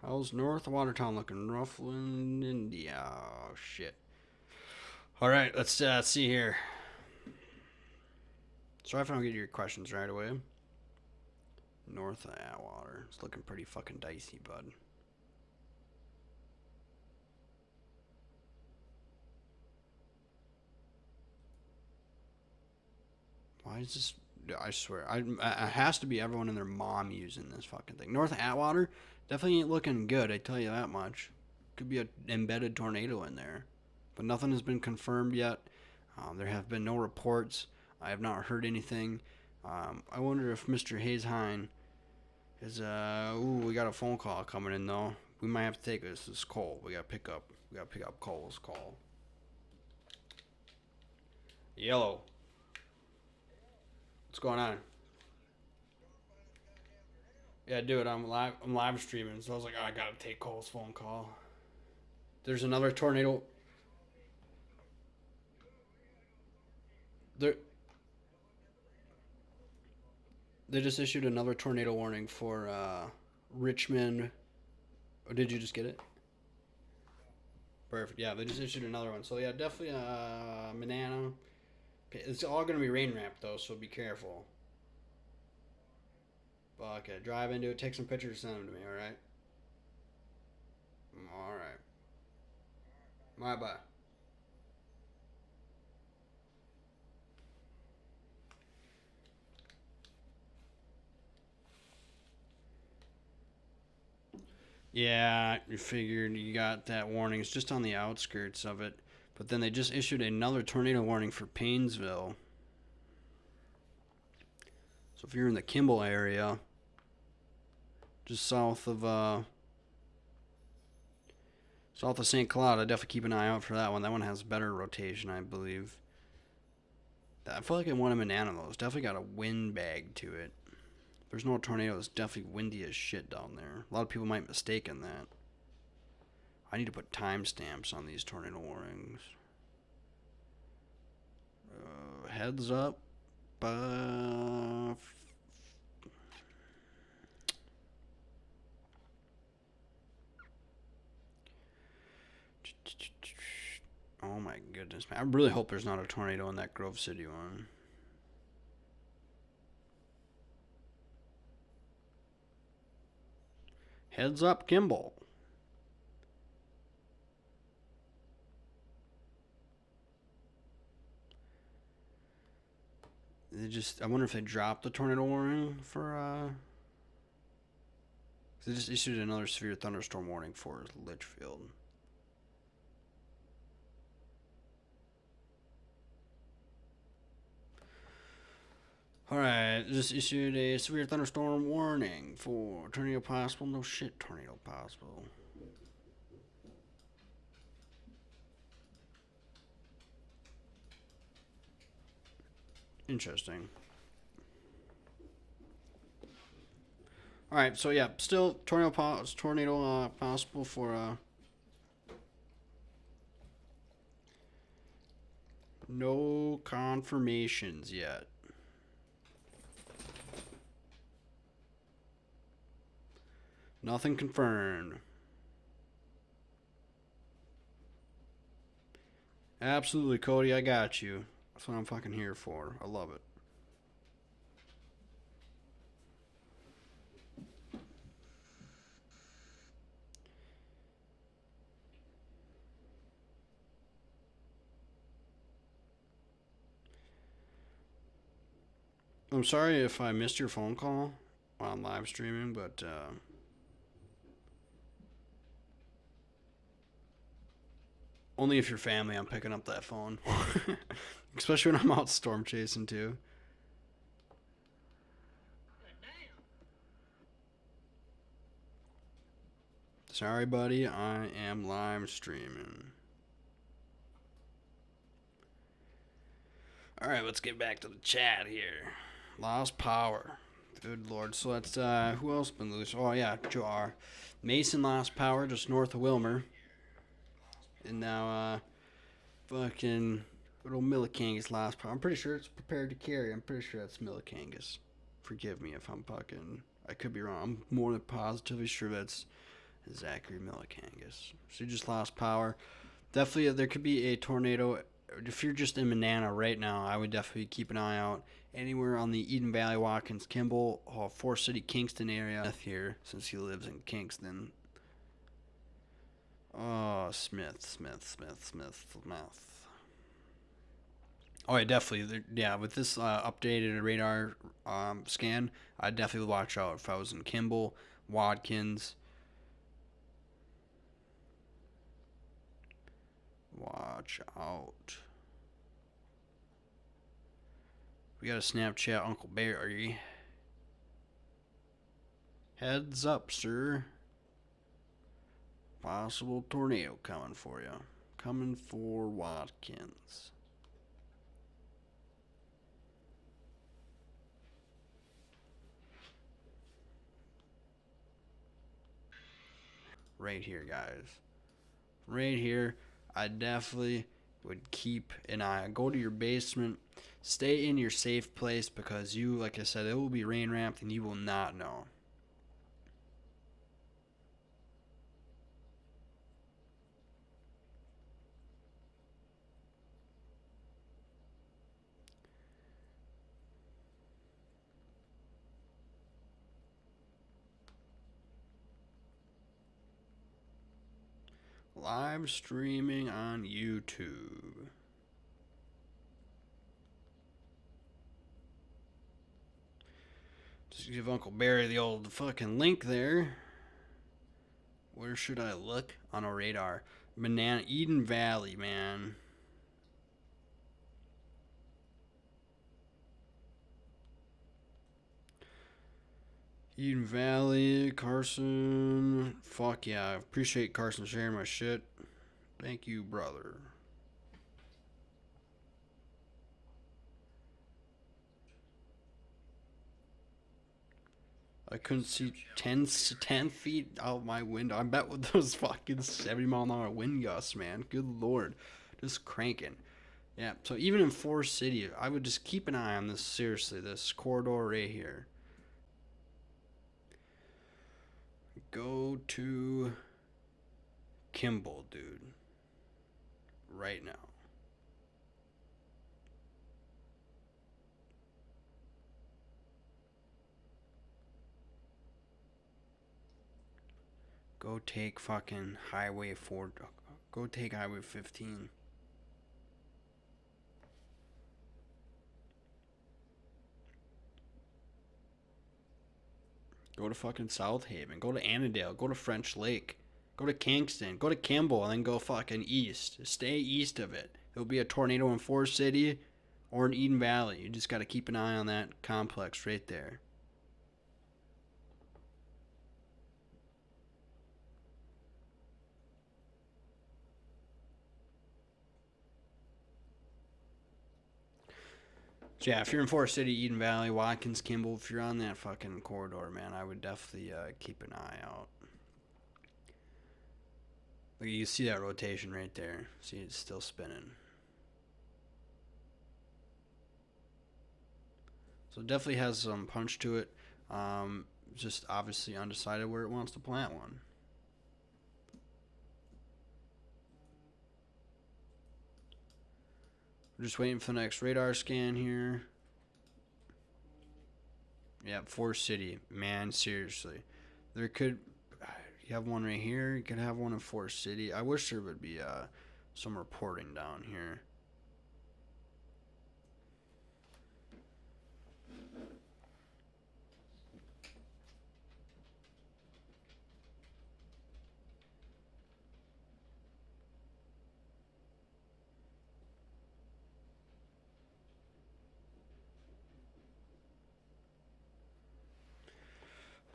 A: How's North Watertown looking? Ruffland, India. Oh, shit. All right, let's see here. Sorry if I don't get your questions right away. North Atwater. It's looking pretty fucking dicey, bud. Why is this? I swear, it has to be everyone and their mom using this fucking thing. North Atwater definitely ain't looking good. I tell you that much. Could be an embedded tornado in there, but nothing has been confirmed yet. There have been no reports. I have not heard anything. I wonder if Mr. Hayes Hine is. We got a phone call coming in though. We might have to take this. This is Cole. We gotta pick up Cole's call. Yellow. What's going on? Yeah, dude, I'm live streaming, so I was like, oh, I gotta take Cole's phone call. There's another tornado. There. They just issued another tornado warning for Richmond. Oh, did you just get it? Perfect. Yeah, they just issued another one. So yeah, definitely Manana. It's all gonna be rain wrapped though, so be careful. Okay, drive into it, take some pictures, send them to me. All right. All right. Bye bye. Yeah, you figured you got that warning. It's just on the outskirts of it. But then they just issued another tornado warning for Paynesville. So if you're in the Kimball area, just south of St. Cloud, I definitely keep an eye out for that one. That one has better rotation, I believe. I feel like I want a banana though. It's definitely got a wind bag to it. If there's no tornado, it's definitely windy as shit down there. A lot of people might mistake that. I need to put timestamps on these tornado warnings. Heads up. Oh my goodness, man. I really hope there's not a tornado in that Grove City one. Heads up, Kimball. I wonder if they dropped the tornado warning for, they just issued another severe thunderstorm warning for Litchfield. Alright, just issued a severe thunderstorm warning for tornado possible. No shit, tornado possible. Interesting. Alright, so yeah, still tornado possible for no confirmations yet. Nothing confirmed. Absolutely, Cody, I got you. That's what I'm fucking here for. I love it. I'm sorry if I missed your phone call while I'm live streaming, but only if you're family, I'm picking up that phone. Especially when I'm out storm chasing too. Sorry, buddy. I am live streaming. Alright, let's get back to the chat here. Lost power. Good lord. So that's, who else been loose? Oh, yeah, Jar. Mason lost power just north of Wilmer. And now, fucking little Millikangas lost power. I'm pretty sure it's prepared to carry. I'm pretty sure that's Millikangas. Forgive me if I'm fucking... I could be wrong. I'm more than positively sure that's Zachary Millikangas. So he just lost power. Definitely, there could be a tornado. If you're just in Manana right now, I would definitely keep an eye out. Anywhere on the Eden Valley, Watkins, Kimball, Forest City, Kingston area here, since he lives in Kingston. Oh, Smith. Oh, yeah, definitely. Yeah, with this updated radar scan, I'd definitely watch out if I was in Kimball, Watkins. Watch out. We got a Snapchat Uncle Barry. Heads up, sir. Possible tornado coming for you. Coming for Watkins. Right here, guys. Right here. I definitely would keep an eye. Go to your basement. Stay in your safe place because you, like I said, it will be rain ramped and you will not know. Live streaming on YouTube. Just give Uncle Barry the old fucking link there. Where should I look on a radar? Banana Eden Valley, man. Eden Valley, Carson. Fuck yeah. I appreciate Carson sharing my shit. Thank you, brother. I couldn't see 10 feet out my window. I bet with those fucking 70-mile-an-hour wind gusts, man. Good lord. Just cranking. Yeah, so even in Forest City, I would just keep an eye on this, seriously, this corridor right here. Go to Kimball, dude. Right now. Go take fucking Highway 4. Go take Highway 15. Go to fucking South Haven. Go to Annandale. Go to French Lake. Go to Kingston. Go to Kimball and then go fucking east. Stay east of it. It'll be a tornado in Forest City or in Eden Valley. You just got to keep an eye on that complex right there. So yeah, if you're in Forest City, Eden Valley, Watkins, Kimball, if you're on that fucking corridor, man, I would definitely keep an eye out. Like you see that rotation right there. See, it's still spinning. So it definitely has some punch to it. Just obviously undecided where it wants to plant one. We're just waiting for the next radar scan here. Yeah, Forest City. Man, seriously. There could... You have one right here. You could have one in Forest City. I wish there would be some reporting down here.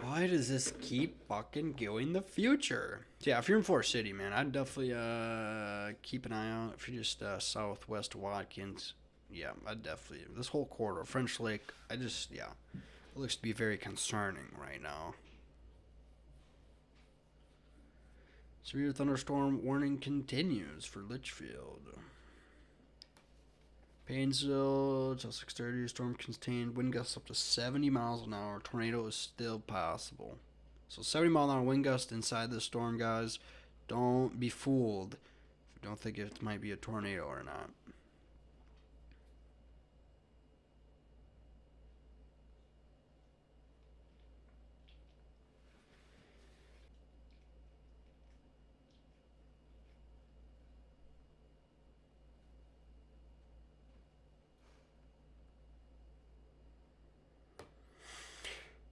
A: Why does this keep fucking going the future? Yeah, if you're in Forest City, man, I'd definitely keep an eye out. If you're just southwest Watkins, yeah, I'd definitely... This whole corridor, French Lake, yeah. It looks to be very concerning right now. Severe thunderstorm warning continues for Litchfield. Painesville till 6:30. Storm contained. Wind gusts up to 70 miles an hour. Tornado is still possible. So 70-mile-an-hour wind gust inside the storm, guys. Don't be fooled if you don't think it might be a tornado or not.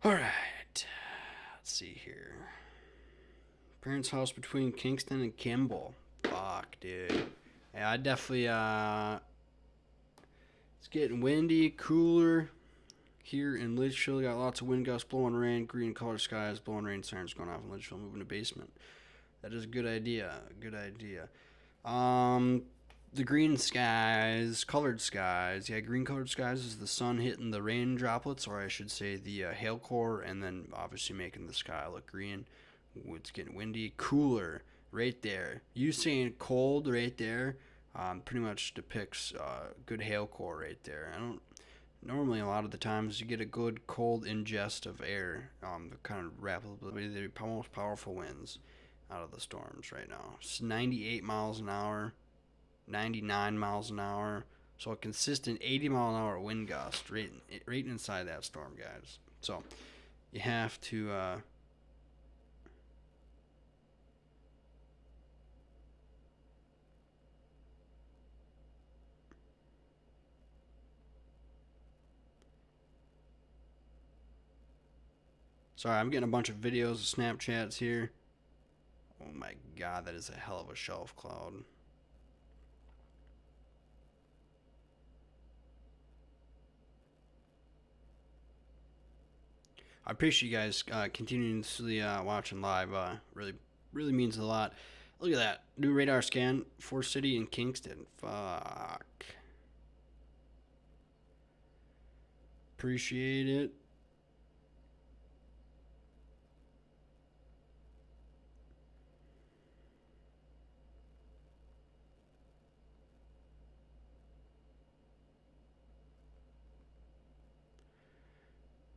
A: All right. Let's see here. Parents' house between Kingston and Kimball. Fuck, dude. Yeah, I definitely, it's getting windy, cooler here in Litchfield. Got lots of wind gusts, blowing rain, green color skies, blowing rain sirens going off in Litchfield, moving to basement. That is a good idea. Good idea. The green skies, colored skies. Yeah, green colored skies is the sun hitting the rain droplets, or I should say the hail core, and then obviously making the sky look green. It's getting windy, cooler right there. You saying cold right there pretty much depicts good hail core right there. I don't... Normally, a lot of the times, you get a good cold ingest of air. The kind of rapidly, the most powerful winds out of the storms right now. It's 98 miles an hour. 99 miles an hour. So a consistent 80 mile an hour wind gust right inside that storm, guys. So you have to sorry, I'm getting a bunch of videos of Snapchats here. Oh my god, that is a hell of a shelf cloud. I appreciate you guys continuously watching live. Really means a lot. Look at that. New radar scan. Forest City and Kingston. Fuck. Appreciate it.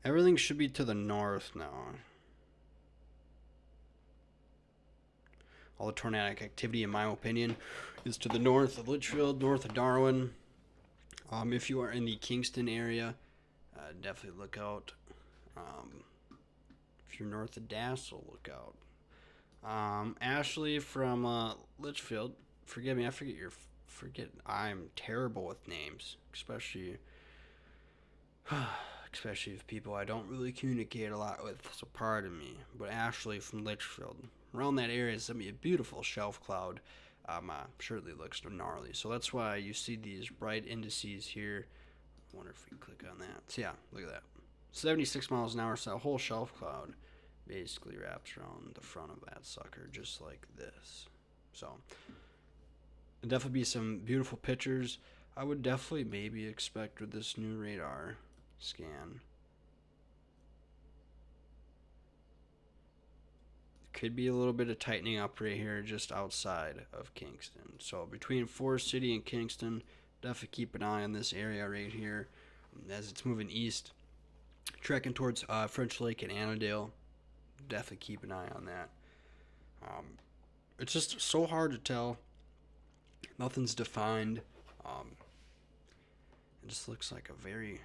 A: Everything should be to the north now. All the tornadic activity, in my opinion, is to the north of Litchfield, north of Darwin. If you are in the Kingston area, definitely look out. Um, if you're north of Dassel, look out. Ashley from Litchfield, forgive me, I'm terrible with names, especially with people I don't really communicate a lot with, so pardon me. But Ashley from Litchfield, around that area, sent me a beautiful shelf cloud. Surely looks gnarly. So that's why you see these bright indices here. I wonder if we click on that. So yeah, look at that. 76 miles an hour, so a whole shelf cloud basically wraps around the front of that sucker, just like this. So, definitely be some beautiful pictures. I would definitely maybe expect with this new radar scan. Could be a little bit of tightening up right here just outside of Kingston. So between Forest City and Kingston, definitely keep an eye on this area right here as it's moving east, trekking towards French Lake and Annandale. Definitely keep an eye on that. It's just so hard to tell. Nothing's defined. It just looks like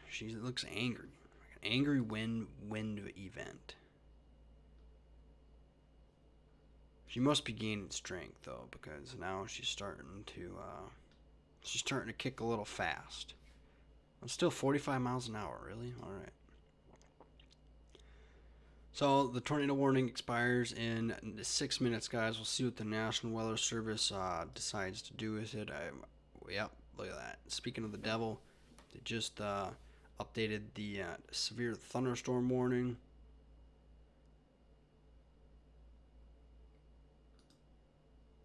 A: she looks angry. Like an angry wind event. She must be gaining strength though, because now she's starting to kick a little fast. It's still 45 miles an hour, really? Alright. So the tornado warning expires in 6 minutes, guys. We'll see what the National Weather Service decides to do with it. Yep, look at that. Speaking of the devil, they just updated the severe thunderstorm warning.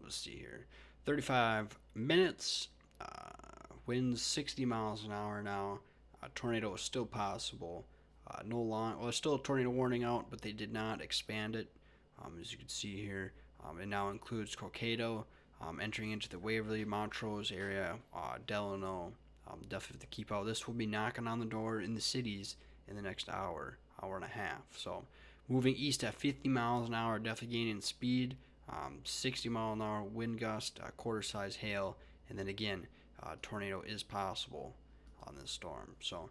A: Let's see here. 35 minutes. Winds 60 miles an hour now. Tornado is still possible. There's still a tornado warning out, but they did not expand it. As you can see here, it now includes Cokato, entering into the Waverly, Montrose area, Delano. Definitely have to keep out. This will be knocking on the door in the cities in the next hour and a half. So, moving east at 50 miles an hour, definitely gaining speed. 60 mile an hour wind gust, quarter size hail, and then again, tornado is possible on this storm. So,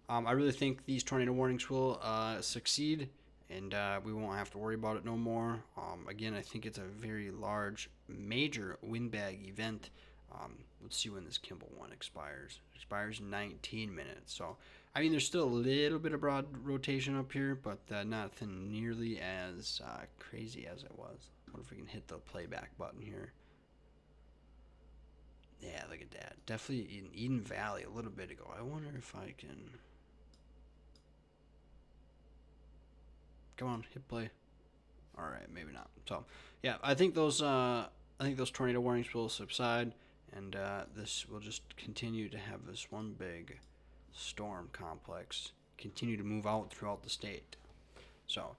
A: I really think these tornado warnings will succeed, and we won't have to worry about it no more. Again, I think it's a very large, major windbag event. Let's see when this Kimball one expires. It expires in 19 minutes. So, I mean, there's still a little bit of broad rotation up here, but nothing nearly as crazy as it was. I wonder if we can hit the playback button here. Yeah, look at that. Definitely in Eden Valley a little bit ago. I wonder if I can... Come on, hit play. All right, maybe not. So, yeah, I think those tornado warnings will subside, and this will just continue to have this one big storm complex continue to move out throughout the state. So,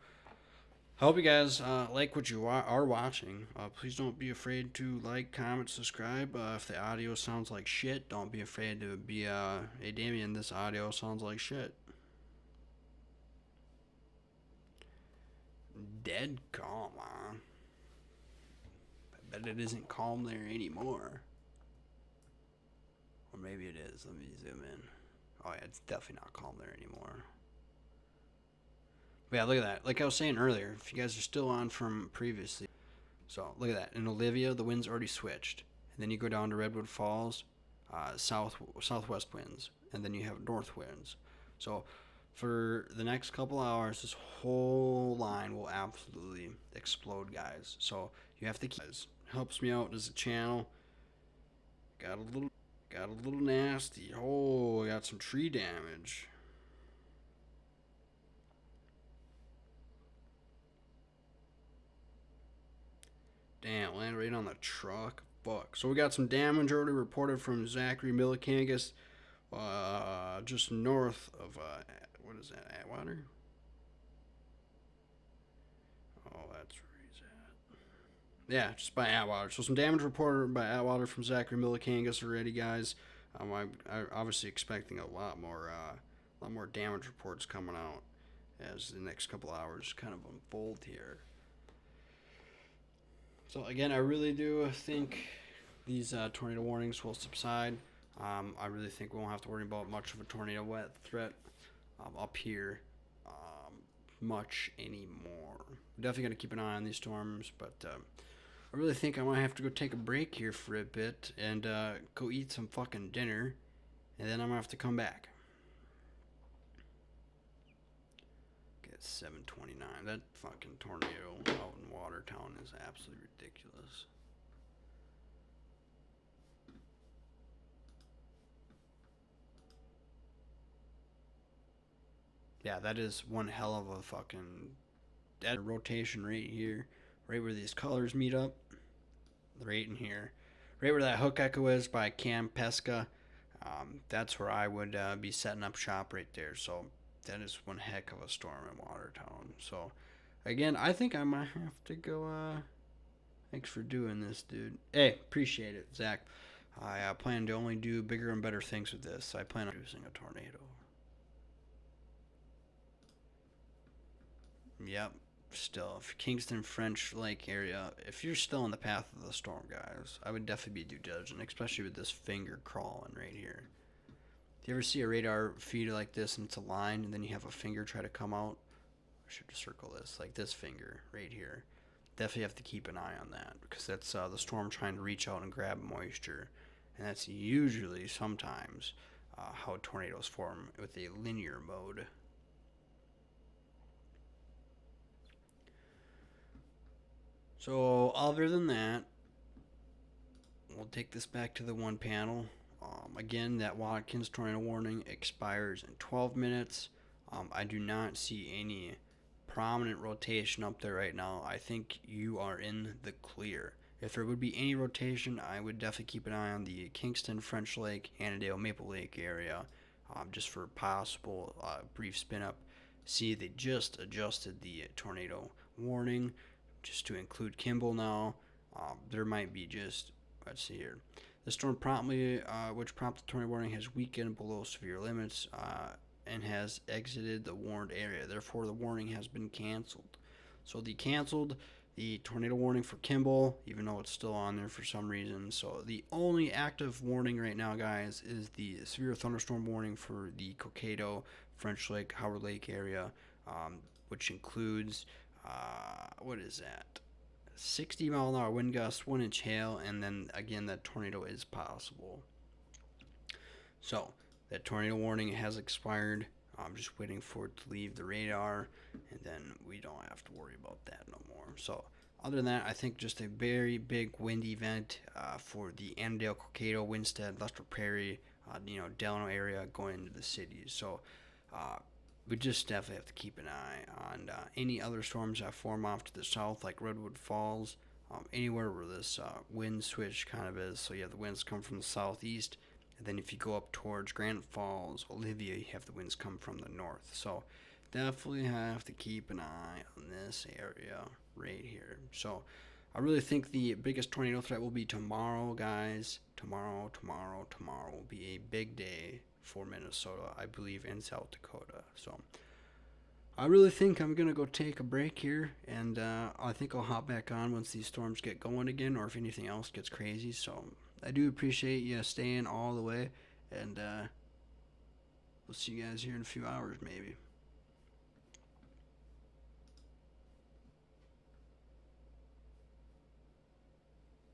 A: I hope you guys like what you are watching. Please don't be afraid to like, comment, subscribe. If the audio sounds like shit, don't be afraid to be, hey Damien, this audio sounds like shit. Dead calm, huh? I bet it isn't calm there anymore. Or maybe it is. Let me zoom in. Oh yeah, it's definitely not calm there anymore. But yeah, look at that. Like I was saying earlier, if you guys are still on from previously. So, look at that. In Olivia, the wind's already switched. And then you go down to Redwood Falls, southwest winds. And then you have north winds. So, for the next couple hours, this whole line will absolutely explode, guys. So, you have to keep... Helps me out as a channel. Got a little nasty. Oh, I got some tree damage. Damn, landed right on the truck. Fuck. So we got some damage already reported from Zachary Millikangas, just north of, what is that, Atwater? Oh, that's where he's at. Yeah, just by Atwater. So some damage reported by Atwater from Zachary Millikangas already, guys. I'm obviously expecting a lot more damage reports coming out. as the next couple hours kind of unfold here. So again, I really do think these tornado warnings will subside. I really think we won't have to worry about much of a tornado threat up here much anymore. We're definitely going to keep an eye on these storms, but I really think I might have to go take a break here for a bit and go eat some fucking dinner, and then I'm going to have to come back. Get 7:29. That fucking tornado out in Watertown is absolutely ridiculous. Yeah, that is one hell of a fucking that rotation right here, right where these colors meet up, right in here, right where that hook echo is by Cam Pesca. That's where I would be setting up shop right there. So that is one heck of a storm in Watertown. So again, I think I might have to go. Thanks for doing this, dude. Hey, appreciate it, Zach. I plan to only do bigger and better things with this. I plan on producing a tornado. Yep. Still, if Kingston French Lake area, if you're still in the path of the storm, guys, I would definitely be due diligent, especially with this finger crawling right here. Do you ever see a radar feed like this and it's a line and then you have a finger try to come out? I should just circle this, like this finger right here. Definitely have to keep an eye on that because that's the storm trying to reach out and grab moisture. And that's usually sometimes how tornadoes form with a linear mode. So other than that, we'll take this back to the one panel. Again, that Watkins tornado warning expires in 12 minutes. I do not see any prominent rotation up there right now. I think you are in the clear. If there would be any rotation, I would definitely keep an eye on the Kingston, French Lake, Annandale, Maple Lake area, just for possible brief spin up. See, they just adjusted the tornado warning just to include Kimball now. There might be just, let's see here. The storm which prompted the tornado warning, has weakened below severe limits and has exited the warned area. Therefore, the warning has been canceled. So they canceled the tornado warning for Kimball, even though it's still on there for some reason. So the only active warning right now, guys, is the severe thunderstorm warning for the Cokato, French Lake, Howard Lake area, which includes, what is that? 60-mile-an-hour wind gusts, 1-inch hail, and then again that tornado is possible. So that tornado warning has expired. I'm just waiting for it to leave the radar, and then we don't have to worry about that no more. So other than that, I think just a very big wind event for the Annandale, Cokato, Winstead, Lester Prairie, Delano area going into the cities. So we just definitely have to keep an eye on any other storms that form off to the south, like Redwood Falls, anywhere where this wind switch kind of is. So you have the winds come from the southeast, and then if you go up towards Granite Falls, Olivia, you have the winds come from the north. So definitely have to keep an eye on this area right here. So I really think the biggest tornado threat will be tomorrow, guys. Tomorrow will be a big day for Minnesota, I believe, and South Dakota. So I really think I'm going to go take a break here, and I think I'll hop back on once these storms get going again, or if anything else gets crazy. So I do appreciate you staying all the way, and we'll see you guys here in a few hours maybe.